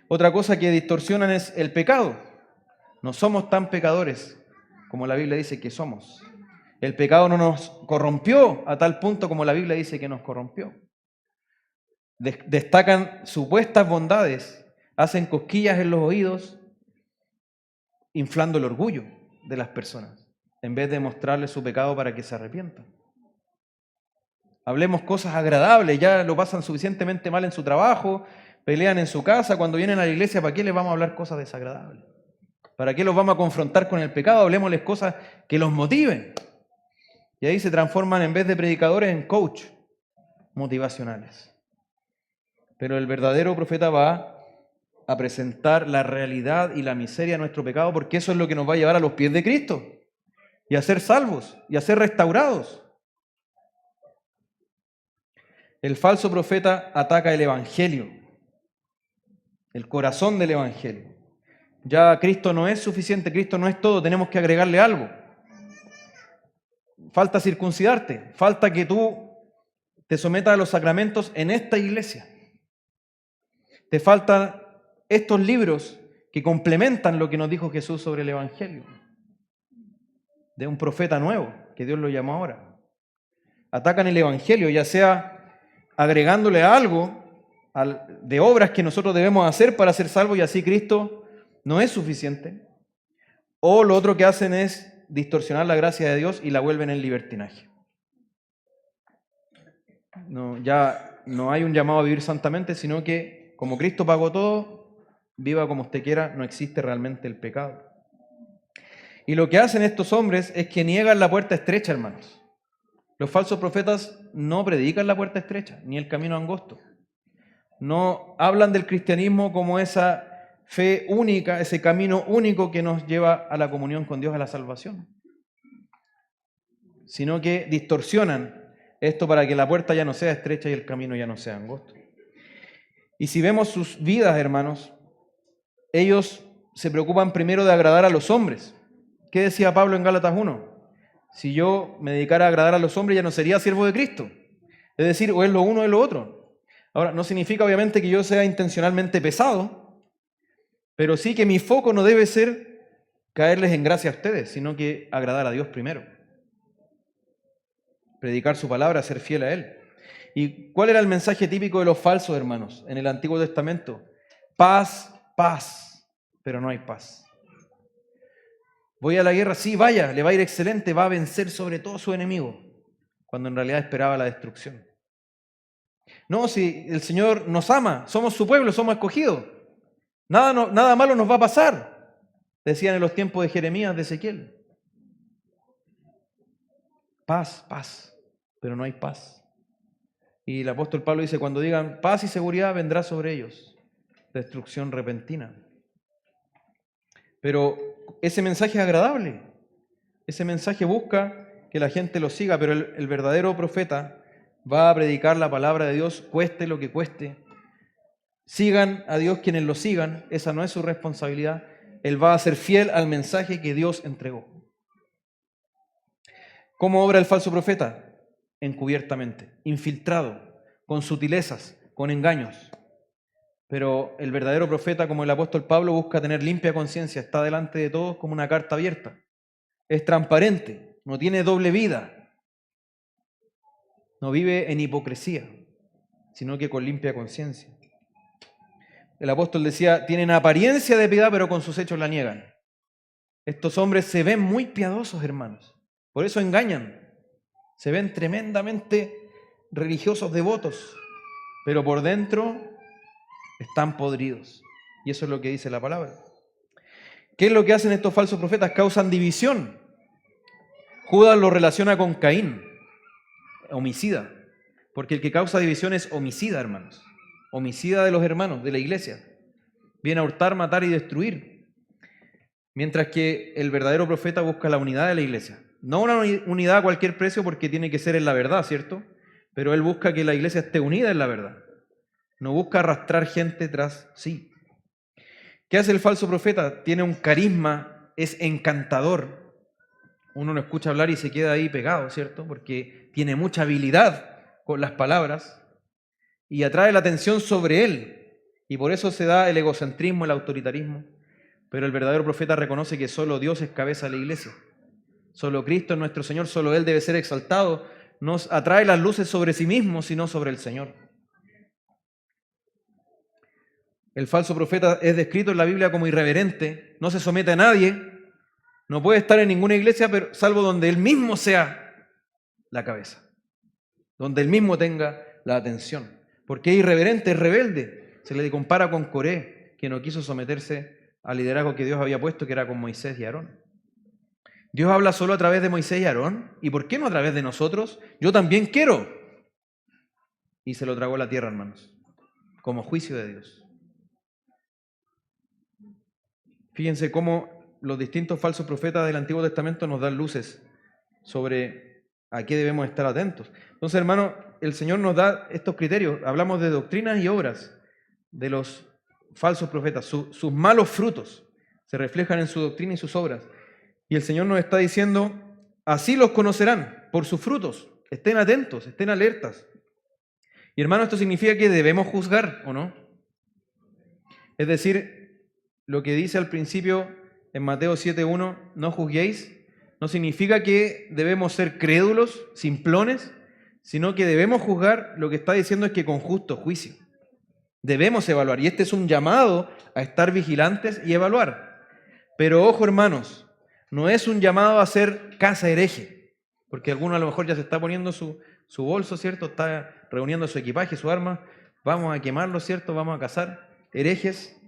Otra cosa que distorsionan es el pecado. No somos tan pecadores como la Biblia dice que somos. El pecado no nos corrompió a tal punto como la Biblia dice que nos corrompió. Destacan supuestas bondades, hacen cosquillas en los oídos, inflando el orgullo de las personas, en vez de mostrarles su pecado para que se arrepientan. Hablemos cosas agradables, ya lo pasan suficientemente mal en su trabajo, pelean en su casa, cuando vienen a la iglesia, ¿para qué les vamos a hablar cosas desagradables? ¿Para qué los vamos a confrontar con el pecado? Hablemosles cosas que los motiven. Y ahí se transforman, en vez de predicadores, en coach motivacionales. Pero el verdadero profeta va a presentar la realidad y la miseria de nuestro pecado, porque eso es lo que nos va a llevar a los pies de Cristo y a ser salvos y a ser restaurados. El falso profeta ataca el evangelio, el corazón del evangelio. Ya Cristo no es suficiente, Cristo no es todo, tenemos que agregarle algo. Falta circuncidarte, falta que tú te sometas a los sacramentos en esta iglesia. Te faltan estos libros que complementan lo que nos dijo Jesús sobre el evangelio, de un profeta nuevo, que Dios lo llamó ahora. Atacan el evangelio, ya sea agregándole algo de obras que nosotros debemos hacer para ser salvos y así Cristo no es suficiente, o lo otro que hacen es distorsionar la gracia de Dios y la vuelven en libertinaje. No, ya no hay un llamado a vivir santamente, sino que como Cristo pagó todo, viva como usted quiera, no existe realmente el pecado. Y lo que hacen estos hombres es que niegan la puerta estrecha, hermanos. Los falsos profetas no predican la puerta estrecha, ni el camino angosto. No hablan del cristianismo como esa fe única, ese camino único que nos lleva a la comunión con Dios, a la salvación. Sino que distorsionan esto para que la puerta ya no sea estrecha y el camino ya no sea angosto. Y si vemos sus vidas, hermanos, ellos se preocupan primero de agradar a los hombres. ¿Qué decía Pablo en Gálatas 1? Si yo me dedicara a agradar a los hombres, ya no sería siervo de Cristo. Es decir, o es lo uno o es lo otro. Ahora, no significa obviamente que yo sea intencionalmente pesado, pero sí que mi foco no debe ser caerles en gracia a ustedes, sino que agradar a Dios primero. Predicar su palabra, ser fiel a Él. ¿Y cuál era el mensaje típico de los falsos, hermanos, en el Antiguo Testamento? Paz, paz, pero no hay paz. Voy a la guerra, sí, vaya, le va a ir excelente, va a vencer sobre todo su enemigo, cuando en realidad esperaba la destrucción. No, si el Señor nos ama, somos su pueblo, somos escogidos, nada malo nos va a pasar, decían en los tiempos de Jeremías, de Ezequiel. Paz, paz, pero no hay paz. Y el apóstol Pablo dice, cuando digan paz y seguridad, vendrá sobre ellos destrucción repentina. Pero ese mensaje es agradable, ese mensaje busca que la gente lo siga, pero el verdadero profeta va a predicar la palabra de Dios, cueste lo que cueste. Sigan a Dios quienes lo sigan, esa no es su responsabilidad. Él va a ser fiel al mensaje que Dios entregó. ¿Cómo obra el falso profeta? Encubiertamente, infiltrado, con sutilezas, con engaños. Pero el verdadero profeta, como el apóstol Pablo, busca tener limpia conciencia, está delante de todos como una carta abierta. Es transparente, no tiene doble vida. No vive en hipocresía, sino que con limpia conciencia. El apóstol decía, tienen apariencia de piedad, pero con sus hechos la niegan. Estos hombres se ven muy piadosos, hermanos. Por eso engañan. Se ven tremendamente religiosos, devotos, pero por dentro están podridos. Y eso es lo que dice la palabra. ¿Qué es lo que hacen estos falsos profetas? Causan división. Judas lo relaciona con Caín, homicida, porque el que causa división es homicida, hermanos. Homicida de los hermanos, de la iglesia. Viene a hurtar, matar y destruir. Mientras que el verdadero profeta busca la unidad de la iglesia. No una unidad a cualquier precio, porque tiene que ser en la verdad, ¿cierto? Pero él busca que la iglesia esté unida en la verdad. No busca arrastrar gente tras sí. ¿Qué hace el falso profeta? Tiene un carisma, es encantador. Uno lo escucha hablar y se queda ahí pegado, ¿cierto? Porque tiene mucha habilidad con las palabras y atrae la atención sobre él. Y por eso se da el egocentrismo, el autoritarismo. Pero el verdadero profeta reconoce que solo Dios es cabeza de la iglesia. Solo Cristo es nuestro Señor, solo Él debe ser exaltado. No atrae las luces sobre sí mismo, sino sobre el Señor. El falso profeta es descrito en la Biblia como irreverente, no se somete a nadie, no puede estar en ninguna iglesia, pero salvo donde él mismo sea la cabeza, donde él mismo tenga la atención. Porque es irreverente, es rebelde. Se le compara con Coré, que no quiso someterse al liderazgo que Dios había puesto, que era con Moisés y Aarón. Dios habla solo a través de Moisés y Aarón, ¿y por qué no a través de nosotros? Yo también quiero. Y se lo tragó la tierra, hermanos, como juicio de Dios. Fíjense cómo los distintos falsos profetas del Antiguo Testamento nos dan luces sobre a qué debemos estar atentos. Entonces, hermanos, el Señor nos da estos criterios. Hablamos de doctrinas y obras de los falsos profetas. Sus malos frutos se reflejan en su doctrina y sus obras. Y el Señor nos está diciendo, así los conocerán, por sus frutos. Estén atentos, estén alertas. Y hermanos, esto significa que debemos juzgar, ¿o no? Es decir, lo que dice al principio en Mateo 7:1, no juzguéis, no significa que debemos ser crédulos, simplones, sino que debemos juzgar. Lo que está diciendo es que con justo juicio debemos evaluar. Y este es un llamado a estar vigilantes y evaluar. Pero ojo, hermanos, no es un llamado a ser casa hereje, porque alguno a lo mejor ya se está poniendo su bolso, ¿cierto? Está reuniendo su equipaje, su arma. Vamos a quemarlo, ¿cierto? Vamos a cazar herejes.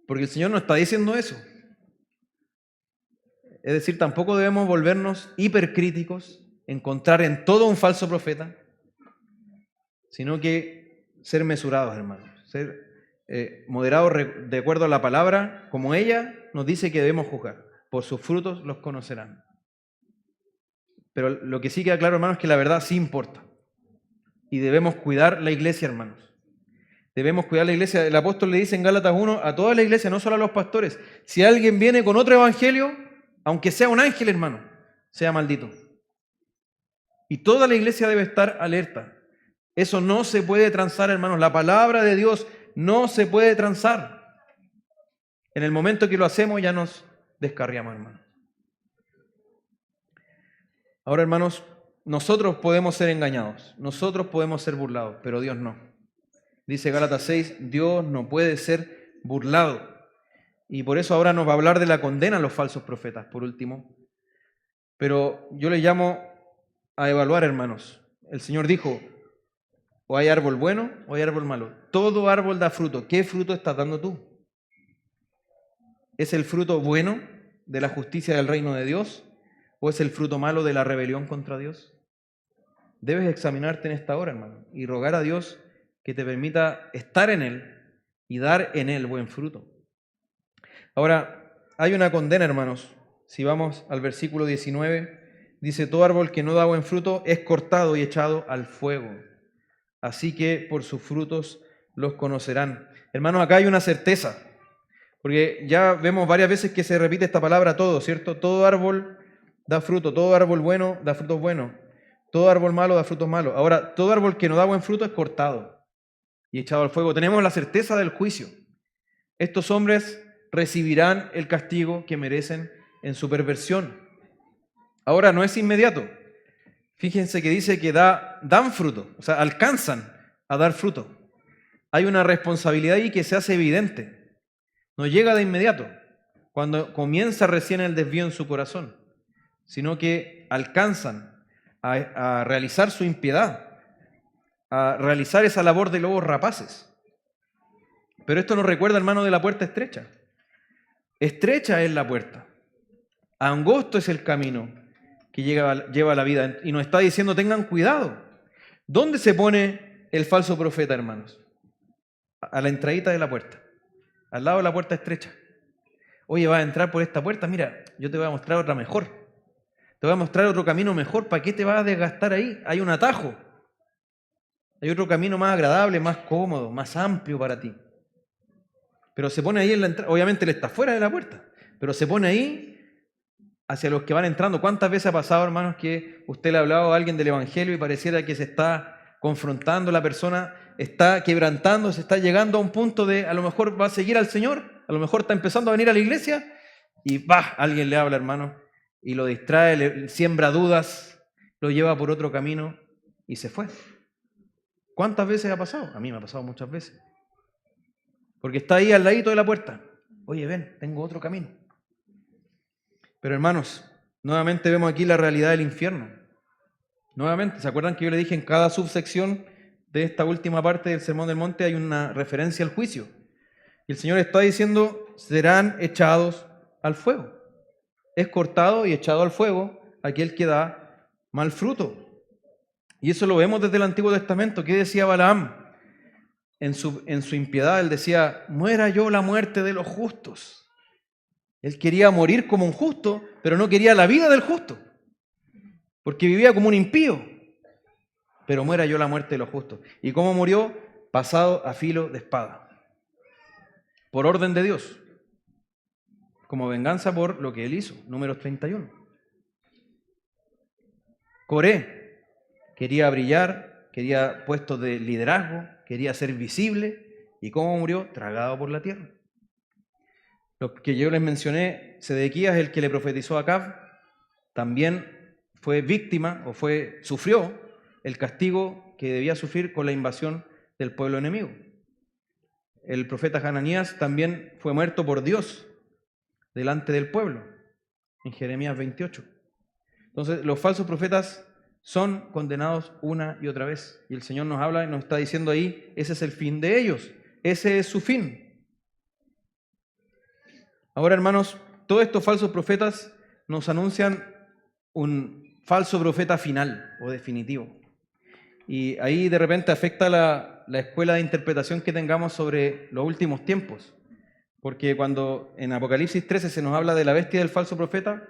Porque el Señor no está diciendo eso. Es decir, tampoco debemos volvernos hipercríticos, encontrar en todo un falso profeta, sino que ser mesurados, hermanos, ser moderados de acuerdo a la palabra, como ella nos dice que debemos juzgar. Por sus frutos los conocerán. Pero lo que sí queda claro, hermanos, es que la verdad sí importa. Y debemos cuidar la iglesia, hermanos. Debemos cuidar la iglesia. El apóstol le dice en Gálatas 1 a toda la iglesia, no solo a los pastores: si alguien viene con otro evangelio, aunque sea un ángel, hermano, sea maldito. Y toda la iglesia debe estar alerta. Eso no se puede transar, hermanos. La palabra de Dios no se puede transar. En el momento que lo hacemos ya nos descarriamos, hermanos. Ahora, hermanos, nosotros podemos ser engañados, nosotros podemos ser burlados, pero Dios no. Dice Gálatas 6, Dios no puede ser burlado. Y por eso ahora nos va a hablar de la condena a los falsos profetas, por último. Pero yo le llamo a evaluar, hermanos. El Señor dijo, o hay árbol bueno o hay árbol malo. Todo árbol da fruto. ¿Qué fruto estás dando tú? ¿Es el fruto bueno de la justicia del reino de Dios o es el fruto malo de la rebelión contra Dios? Debes examinarte en esta hora, hermano, y rogar a Dios que te permita estar en Él y dar en Él buen fruto. Ahora, hay una condena, hermanos. Si vamos al versículo 19, dice, todo árbol que no da buen fruto es cortado y echado al fuego. Así que por sus frutos los conocerán. Hermanos, acá hay una certeza, porque ya vemos varias veces que se repite esta palabra todo, ¿cierto? Todo árbol da fruto, todo árbol bueno da frutos buenos, todo árbol malo da frutos malos. Ahora, todo árbol que no da buen fruto es cortado y echado al fuego. Tenemos la certeza del juicio. Estos hombres recibirán el castigo que merecen en su perversión. Ahora, no es inmediato. Fíjense que dice que dan fruto, o sea, alcanzan a dar fruto. Hay una responsabilidad ahí que se hace evidente. No llega de inmediato, cuando comienza recién el desvío en su corazón, sino que alcanzan a realizar su impiedad. a realizar esa labor de lobos rapaces. Pero esto nos recuerda, hermano, de la puerta estrecha. Estrecha es la puerta, angosto es el camino que lleva a la vida. Y nos está diciendo, tengan cuidado. ¿Dónde se pone el falso profeta, hermanos? A la entradita de la puerta, al lado de la puerta estrecha. Oye, vas a entrar por esta puerta, mira, yo te voy a mostrar otra mejor. Te voy a mostrar otro camino mejor. ¿Para qué te vas a desgastar ahí? Hay un atajo. Hay otro camino más agradable, más cómodo, más amplio para ti. Pero se pone ahí en la entrada. Obviamente él está fuera de la puerta, pero se pone ahí hacia los que van entrando. ¿Cuántas veces ha pasado, hermanos, que usted le ha hablado a alguien del Evangelio y pareciera que se está confrontando, la persona está quebrantando, se está llegando a un punto de, a lo mejor va a seguir al Señor, a lo mejor está empezando a venir a la iglesia y alguien le habla, hermano, y lo distrae, le siembra dudas, lo lleva por otro camino y se fue? ¿Cuántas veces ha pasado? A mí me ha pasado muchas veces. Porque está ahí al ladito de la puerta. Oye, ven, tengo otro camino. Pero hermanos, nuevamente vemos aquí la realidad del infierno. Nuevamente, ¿se acuerdan que yo le dije en cada subsección de esta última parte del Sermón del Monte hay una referencia al juicio? Y el Señor está diciendo, serán echados al fuego. Es cortado y echado al fuego aquel que da mal fruto. Y eso lo vemos desde el Antiguo Testamento. ¿Qué decía Balaam? En su impiedad, él decía, muera yo la muerte de los justos. Él quería morir como un justo, pero no quería la vida del justo, porque vivía como un impío. Pero muera yo la muerte de los justos. ¿Y cómo murió? Pasado a filo de espada, por orden de Dios, como venganza por lo que él hizo. Números 31. Coré quería brillar, quería puestos de liderazgo, quería ser visible. ¿Y cómo murió? Tragado por la tierra. Lo que yo les mencioné, Sedequías, el que le profetizó a Acab, también fue víctima o sufrió el castigo que debía sufrir con la invasión del pueblo enemigo. El profeta Hananías también fue muerto por Dios delante del pueblo, en Jeremías 28. Entonces, los falsos profetas son condenados una y otra vez. Y el Señor nos habla y nos está diciendo ahí, ese es el fin de ellos, ese es su fin. Ahora, hermanos, todos estos falsos profetas nos anuncian un falso profeta final o definitivo. Y ahí de repente afecta la escuela de interpretación que tengamos sobre los últimos tiempos. Porque cuando en Apocalipsis 13 se nos habla de la bestia del falso profeta,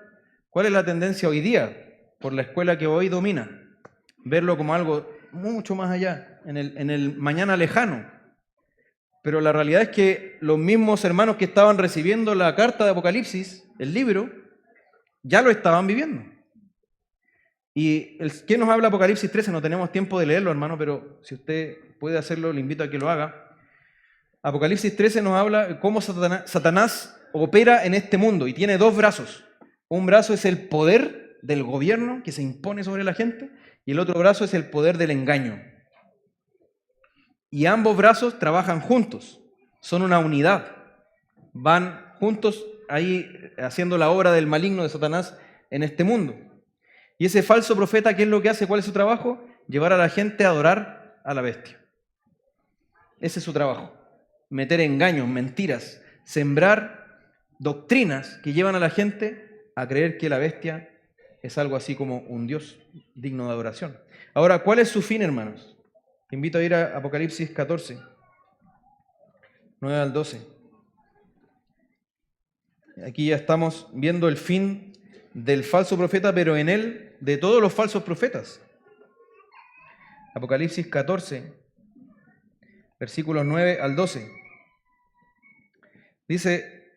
¿cuál es la tendencia hoy día por la escuela que hoy domina? Verlo como algo mucho más allá, en el mañana lejano. Pero la realidad es que los mismos hermanos que estaban recibiendo la carta de Apocalipsis, el libro, ya lo estaban viviendo. ¿Y qué nos habla Apocalipsis 13? No tenemos tiempo de leerlo, hermano, pero si usted puede hacerlo, le invito a que lo haga. Apocalipsis 13 nos habla de cómo Satanás opera en este mundo y tiene dos brazos. Un brazo es el poder del gobierno que se impone sobre la gente y el otro brazo es el poder del engaño. Y ambos brazos trabajan juntos, son una unidad, van juntos ahí haciendo la obra del maligno de Satanás en este mundo. Y ese falso profeta, ¿qué es lo que hace? ¿Cuál es su trabajo? Llevar a la gente a adorar a la bestia. Ese es su trabajo. Meter engaños, mentiras, sembrar doctrinas que llevan a la gente a creer que la bestia es algo así como un Dios digno de adoración. Ahora, ¿cuál es su fin, hermanos? Te invito a ir a Apocalipsis 14, 9 al 12. Aquí ya estamos viendo el fin del falso profeta, pero en él de todos los falsos profetas. Apocalipsis 14, versículos 9 al 12. Dice,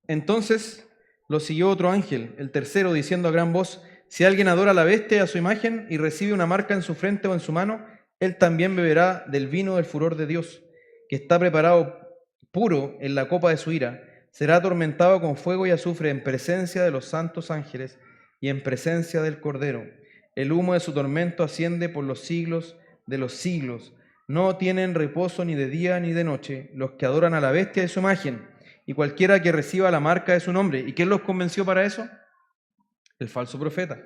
entonces lo siguió otro ángel, el tercero, diciendo a gran voz, si alguien adora a la bestia y a su imagen y recibe una marca en su frente o en su mano, él también beberá del vino del furor de Dios, que está preparado puro en la copa de su ira. Será atormentado con fuego y azufre en presencia de los santos ángeles y en presencia del Cordero. El humo de su tormento asciende por los siglos de los siglos. No tienen reposo ni de día ni de noche los que adoran a la bestia y su imagen, y cualquiera que reciba la marca de su nombre. ¿Y quién los convenció para eso? El falso profeta.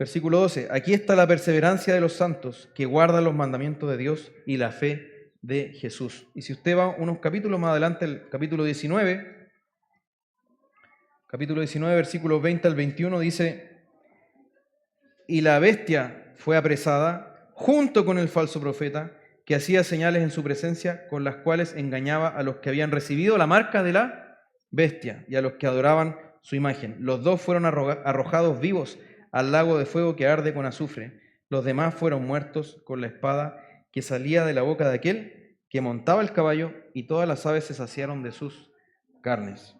Versículo 12. Aquí está la perseverancia de los santos que guardan los mandamientos de Dios y la fe de Jesús. Y si usted va unos capítulos más adelante, el capítulo 19, versículos 20 al 21, dice: y la bestia fue apresada junto con el falso profeta, que hacía señales en su presencia, con las cuales engañaba a los que habían recibido la marca de la bestia y a los que adoraban su imagen. Los dos fueron arrojados vivos al lago de fuego que arde con azufre. Los demás fueron muertos con la espada que salía de la boca de aquel que montaba el caballo, y todas las aves se saciaron de sus carnes.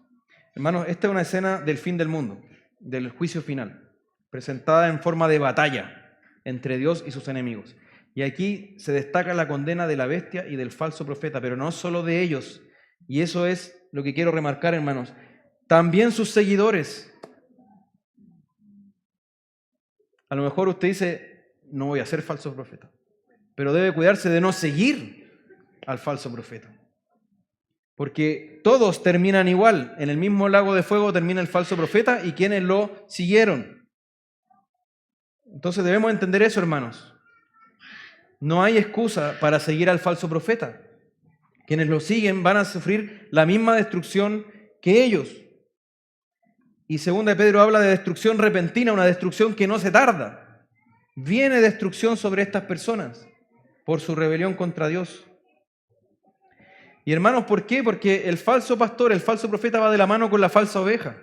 Hermanos, esta es una escena del fin del mundo, del juicio final, presentada en forma de batalla entre Dios y sus enemigos. Y aquí se destaca la condena de la bestia y del falso profeta, pero no solo de ellos. Y eso es lo que quiero remarcar, hermanos. También sus seguidores. A lo mejor usted dice: no voy a ser falso profeta, pero debe cuidarse de no seguir al falso profeta. Porque todos terminan igual. En el mismo lago de fuego termina el falso profeta y quienes lo siguieron. Entonces debemos entender eso, hermanos. No hay excusa para seguir al falso profeta. Quienes lo siguen van a sufrir la misma destrucción que ellos. Y segunda de Pedro habla de destrucción repentina, una destrucción que no se tarda. Viene destrucción sobre estas personas por su rebelión contra Dios. Y hermanos, ¿por qué? Porque el falso pastor, el falso profeta va de la mano con la falsa oveja.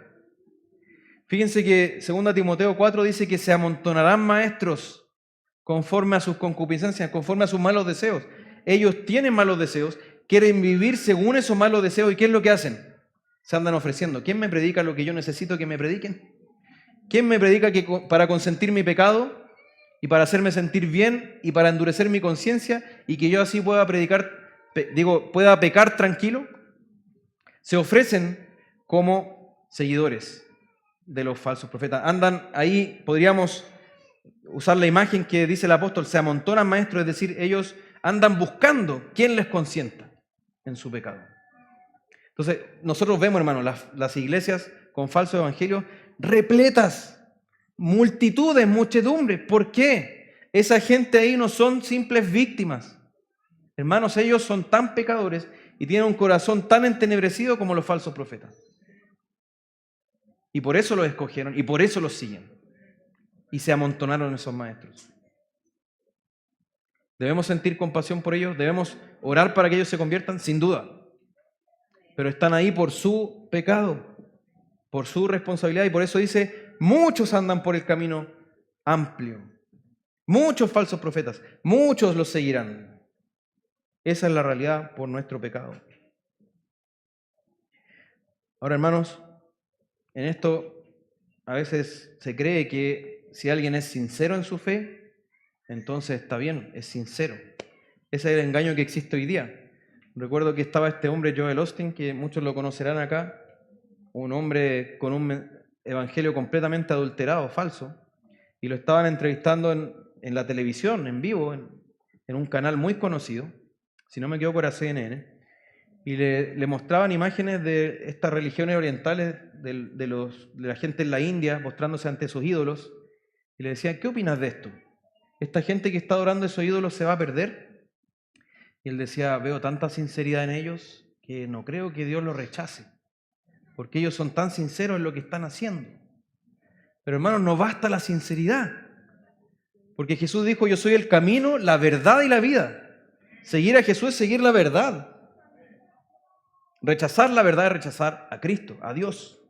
Fíjense que 2 Timoteo 4 dice que se amontonarán maestros conforme a sus concupiscencias, conforme a sus malos deseos. Ellos tienen malos deseos, quieren vivir según esos malos deseos. ¿Y qué es lo que hacen? Se andan ofreciendo. ¿Quién me predica lo que yo necesito que me prediquen? ¿Quién me predica que para consentir mi pecado y para hacerme sentir bien y para endurecer mi conciencia y que yo así pueda pueda pecar tranquilo? Se ofrecen como seguidores de los falsos profetas. Andan ahí, podríamos usar la imagen que dice el apóstol: se amontonan maestros, es decir, ellos andan buscando quién les consienta en su pecado. Entonces, nosotros vemos, hermanos, las iglesias con falsos evangelios repletas, multitudes, muchedumbres. ¿Por qué? Esa gente ahí no son simples víctimas. Hermanos, ellos son tan pecadores y tienen un corazón tan entenebrecido como los falsos profetas. Y por eso los escogieron y por eso los siguen. Y se amontonaron esos maestros. ¿Debemos sentir compasión por ellos? ¿Debemos orar para que ellos se conviertan? Sin duda. Pero están ahí por su pecado, por su responsabilidad, y por eso dice: muchos andan por el camino amplio. Muchos falsos profetas, muchos los seguirán. Esa es la realidad por nuestro pecado. Ahora, hermanos, en esto a veces se cree que si alguien es sincero en su fe, entonces está bien, es sincero. Ese es el engaño que existe hoy día. Recuerdo que estaba este hombre, Joel Osteen, que muchos lo conocerán acá, un hombre con un evangelio completamente adulterado, falso, y lo estaban entrevistando en la televisión, en vivo, en un canal muy conocido, si no me equivoco era CNN, y le mostraban imágenes de estas religiones orientales, de la gente en la India, mostrándose ante sus ídolos, y le decían: ¿qué opinas de esto? ¿Esta gente que está adorando esos ídolos se va a perder? Y él decía: veo tanta sinceridad en ellos que no creo que Dios los rechace, porque ellos son tan sinceros en lo que están haciendo. Pero hermanos, no basta la sinceridad, porque Jesús dijo: yo soy el camino, la verdad y la vida. Seguir a Jesús es seguir la verdad. Rechazar la verdad es rechazar a Cristo, a Dios.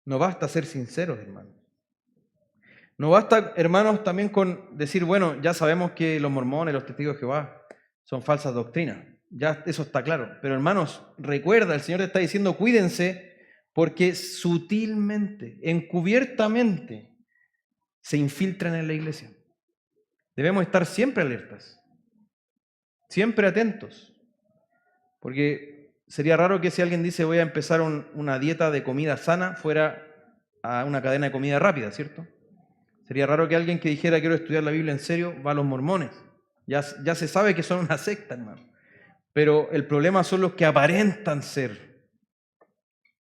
No basta ser sinceros, hermanos. No basta, hermanos, también con decir: bueno, ya sabemos que los mormones, los testigos de Jehová son falsas doctrinas. Ya eso está claro. Pero hermanos, recuerda, el Señor te está diciendo: cuídense, porque sutilmente, encubiertamente, se infiltran en la iglesia. Debemos estar siempre alertas, siempre atentos, porque sería raro que si alguien dice: voy a empezar una dieta de comida sana, fuera a una cadena de comida rápida, ¿cierto? Sería raro que alguien que dijera: quiero estudiar la Biblia en serio, va a los mormones. Ya se sabe que son una secta, hermano. Pero el problema son los que aparentan ser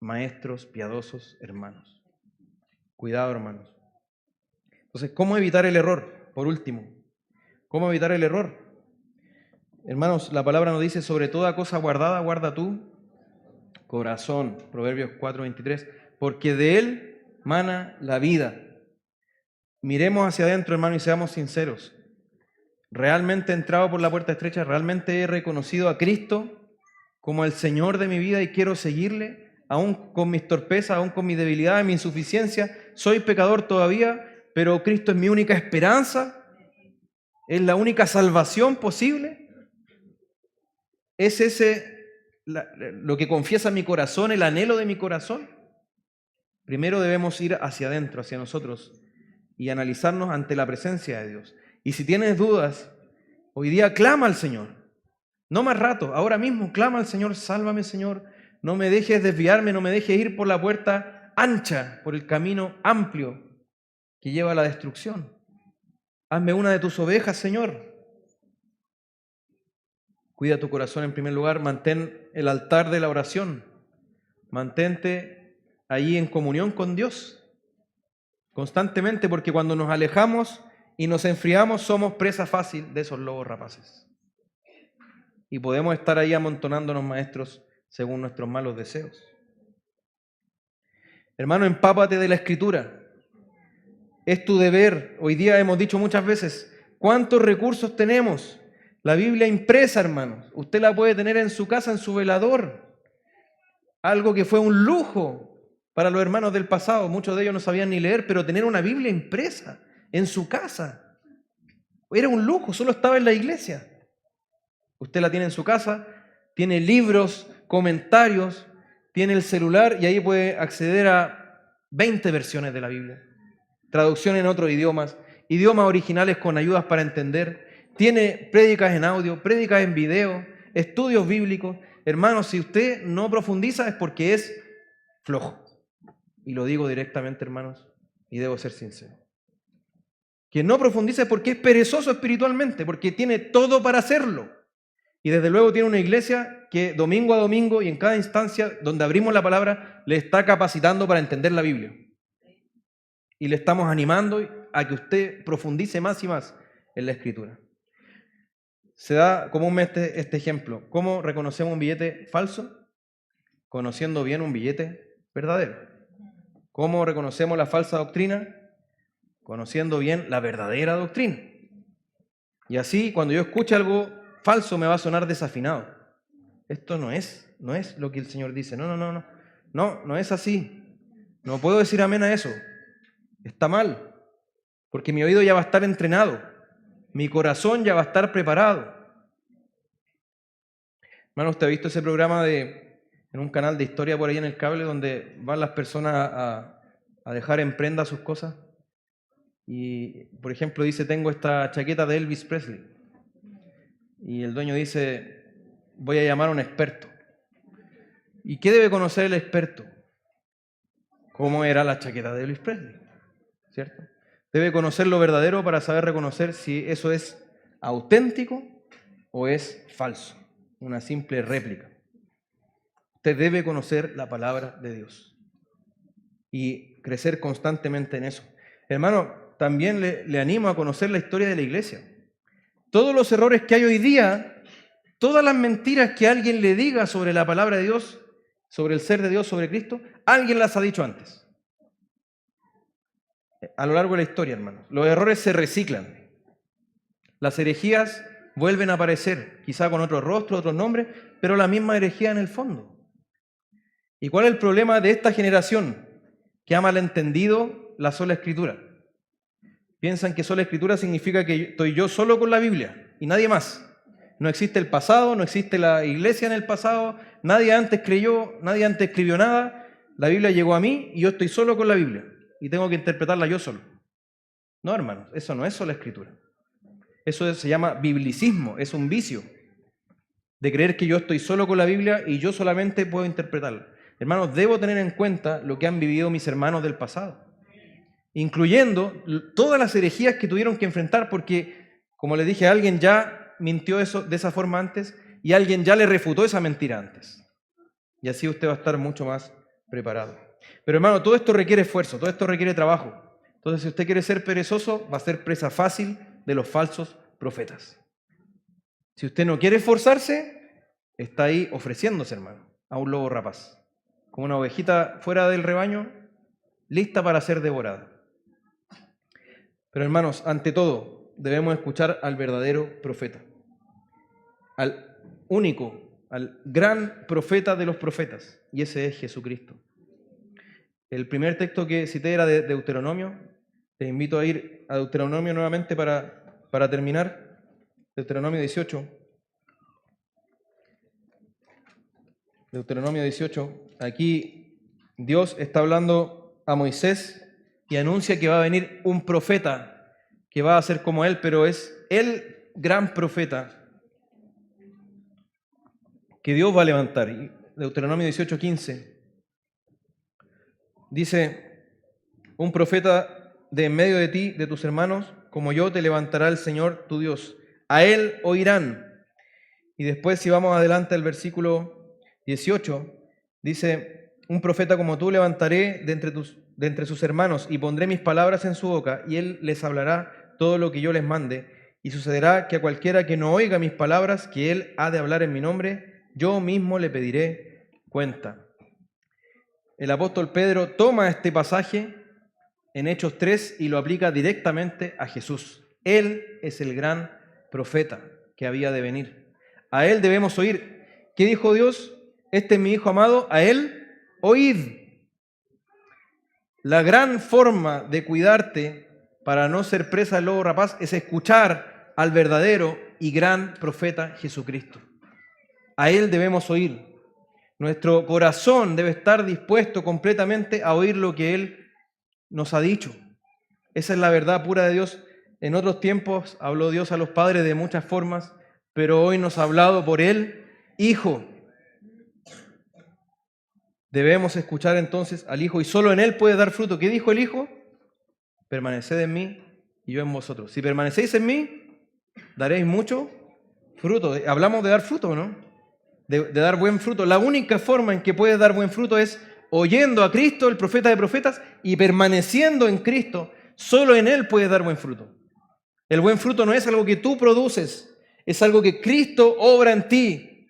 maestros piadosos, hermanos. Cuidado, hermanos. Entonces, ¿cómo evitar el error? Por último, ¿cómo evitar el error? Hermanos, la palabra nos dice, sobre toda cosa guardada, guarda tu corazón. Proverbios 4:23, porque de él mana la vida. Miremos hacia adentro, hermano, y seamos sinceros. ¿Realmente he entrado por la puerta estrecha? ¿Realmente he reconocido a Cristo como el Señor de mi vida y quiero seguirle? Aún con mis torpezas, aún con mis debilidades, mi insuficiencia, soy pecador todavía, pero Cristo es mi única esperanza, es la única salvación posible. ¿Es ese lo que confiesa mi corazón, el anhelo de mi corazón? Primero debemos ir hacia adentro, hacia nosotros, y analizarnos ante la presencia de Dios. Y si tienes dudas, hoy día clama al Señor. No más rato, ahora mismo clama al Señor, sálvame Señor, no me dejes desviarme, no me dejes ir por la puerta ancha, por el camino amplio que lleva a la destrucción. Hazme una de tus ovejas, Señor. Cuida tu corazón en primer lugar, mantén el altar de la oración, mantente allí en comunión con Dios constantemente, porque cuando nos alejamos y nos enfriamos somos presa fácil de esos lobos rapaces. Y podemos estar ahí amontonándonos, maestros, según nuestros malos deseos. Hermano, empápate de la Escritura. Es tu deber. Hoy día hemos dicho muchas veces, ¿cuántos recursos tenemos? La Biblia impresa, hermanos. Usted la puede tener en su casa, en su velador. Algo que fue un lujo para los hermanos del pasado. Muchos de ellos no sabían ni leer, pero tener una Biblia impresa en su casa era un lujo, solo estaba en la iglesia. Usted la tiene en su casa, tiene libros, comentarios, tiene el celular y ahí puede acceder a 20 versiones de la Biblia. Traducción en otros idiomas, idiomas originales con ayudas para entender. Tiene prédicas en audio, prédicas en video, estudios bíblicos. Hermanos, si usted no profundiza es porque es flojo. Y lo digo directamente, hermanos, y debo ser sincero. Que no profundiza es porque es perezoso espiritualmente, porque tiene todo para hacerlo. Y desde luego tiene una iglesia que domingo a domingo y en cada instancia donde abrimos la palabra le está capacitando para entender la Biblia. Y le estamos animando a que usted profundice más y más en la Escritura. Se da comúnmente este ejemplo. ¿Cómo reconocemos un billete falso? Conociendo bien un billete verdadero. ¿Cómo reconocemos la falsa doctrina? Conociendo bien la verdadera doctrina. Y así, cuando yo escuche algo falso, me va a sonar desafinado. Esto no es lo que el Señor dice. No es así. No puedo decir amén a eso. Está mal, porque mi oído ya va a estar entrenado, mi corazón ya va a estar preparado. Hermano, ¿usted ha visto ese programa en un canal de historia por ahí en el cable donde van las personas a dejar en prenda sus cosas? Y, por ejemplo, dice, tengo esta chaqueta de Elvis Presley. Y el dueño dice, voy a llamar a un experto. ¿Y qué debe conocer el experto? ¿Cómo era la chaqueta de Elvis Presley? ¿Cierto? Debe conocer lo verdadero para saber reconocer si eso es auténtico o es falso, una simple réplica. Usted debe conocer la palabra de Dios y crecer constantemente en eso. Hermano, también le animo a conocer la historia de la iglesia. Todos los errores que hay hoy día, todas las mentiras que alguien le diga sobre la palabra de Dios, sobre el ser de Dios, sobre Cristo, alguien las ha dicho antes. A lo largo de la historia, hermanos. Los errores se reciclan. Las herejías vuelven a aparecer, quizá con otro rostro, otros nombres, pero la misma herejía en el fondo. ¿Y cuál es el problema de esta generación que ha malentendido la sola Escritura? Piensan que sola Escritura significa que estoy yo solo con la Biblia y nadie más. No existe el pasado, no existe la iglesia en el pasado, nadie antes creyó, nadie antes escribió nada. La Biblia llegó a mí y yo estoy solo con la Biblia y tengo que interpretarla yo solo. No, hermanos, eso no es sola Escritura. Eso se llama biblicismo, es un vicio de creer que yo estoy solo con la Biblia y yo solamente puedo interpretarla. Hermanos, debo tener en cuenta lo que han vivido mis hermanos del pasado, incluyendo todas las herejías que tuvieron que enfrentar, porque, como les dije, alguien ya mintió eso de esa forma antes y alguien ya le refutó esa mentira antes. Y así usted va a estar mucho más preparado. Pero, hermano, todo esto requiere esfuerzo, todo esto requiere trabajo. Entonces, si usted quiere ser perezoso, va a ser presa fácil de los falsos profetas. Si usted no quiere esforzarse, está ahí ofreciéndose, hermano, a un lobo rapaz, como una ovejita fuera del rebaño, lista para ser devorada. Pero hermanos, ante todo, debemos escuchar al verdadero profeta, al único, al gran profeta de los profetas, y ese es Jesucristo. El primer texto que cité era de Deuteronomio. Te invito a ir a Deuteronomio nuevamente para terminar. Deuteronomio 18. Deuteronomio 18. Aquí Dios está hablando a Moisés y anuncia que va a venir un profeta que va a ser como él, pero es el gran profeta que Dios va a levantar. Deuteronomio 18:15 dice: un profeta de en medio de ti, de tus hermanos, como yo, te levantará el Señor tu Dios. A él oirán. Y después, si vamos adelante al versículo 18, dice: un profeta como tú levantaré de entre sus hermanos y pondré mis palabras en su boca y él les hablará todo lo que yo les mande. Y sucederá que a cualquiera que no oiga mis palabras, que él ha de hablar en mi nombre, yo mismo le pediré cuenta. El apóstol Pedro toma este pasaje en Hechos 3 y lo aplica directamente a Jesús. Él es el gran profeta que había de venir. A él debemos oír. ¿Qué dijo Dios? Este es mi Hijo amado, a él oíd. La gran forma de cuidarte para no ser presa del lobo rapaz es escuchar al verdadero y gran profeta Jesucristo. A él debemos oír. Nuestro corazón debe estar dispuesto completamente a oír lo que él nos ha dicho. Esa es la verdad pura de Dios. En otros tiempos habló Dios a los padres de muchas formas, pero hoy nos ha hablado por el Hijo. Debemos escuchar entonces al Hijo y solo en Él puede dar fruto. ¿Qué dijo el Hijo? Permaneced en mí y yo en vosotros. Si permanecéis en mí, daréis mucho fruto. Hablamos de dar fruto, ¿no? De dar buen fruto. La única forma en que puedes dar buen fruto es oyendo a Cristo, el profeta de profetas, y permaneciendo en Cristo. Solo en Él puedes dar buen fruto. El buen fruto no es algo que tú produces, es algo que Cristo obra en ti,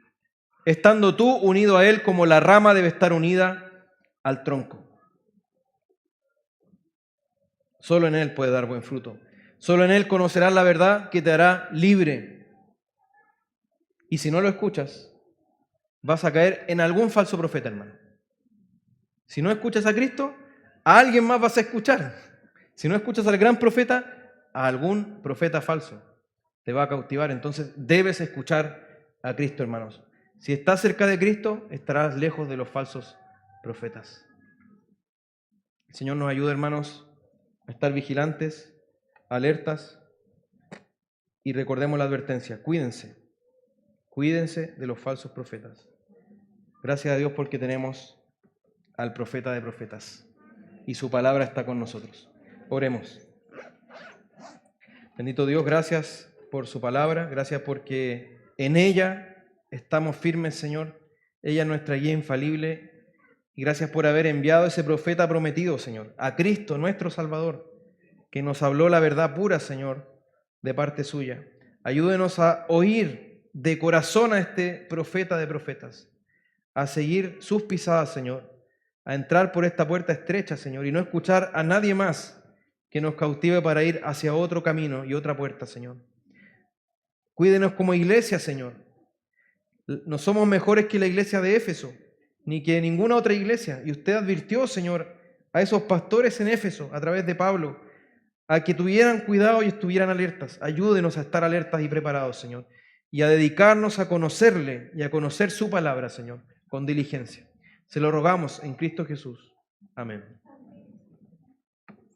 estando tú unido a Él como la rama debe estar unida al tronco. Solo en Él puedes dar buen fruto. Solo en Él conocerás la verdad que te hará libre. Y si no lo escuchas, vas a caer en algún falso profeta, hermano. Si no escuchas a Cristo, a alguien más vas a escuchar. Si no escuchas al gran profeta, a algún profeta falso te va a cautivar. Entonces debes escuchar a Cristo, hermanos. Si estás cerca de Cristo, estarás lejos de los falsos profetas. El Señor nos ayude, hermanos, a estar vigilantes, alertas, y recordemos la advertencia: cuídense de los falsos profetas. Gracias a Dios porque tenemos al profeta de profetas y su palabra está con nosotros. Oremos. Bendito Dios, gracias por su palabra, gracias porque en ella estamos firmes, Señor. Ella es nuestra guía infalible y gracias por haber enviado ese profeta prometido, Señor, a Cristo, nuestro Salvador, que nos habló la verdad pura, Señor, de parte suya. Ayúdenos a oír de corazón a este profeta de profetas, a seguir sus pisadas, Señor, a entrar por esta puerta estrecha, Señor, y no escuchar a nadie más que nos cautive para ir hacia otro camino y otra puerta, Señor. Cuídenos como iglesia, Señor. No somos mejores que la iglesia de Éfeso, ni que ninguna otra iglesia. Y usted advirtió, Señor, a esos pastores en Éfeso, a través de Pablo, a que tuvieran cuidado y estuvieran alertas. Ayúdenos a estar alertas y preparados, Señor, y a dedicarnos a conocerle y a conocer su palabra, Señor, con diligencia. Se lo rogamos en Cristo Jesús. Amén.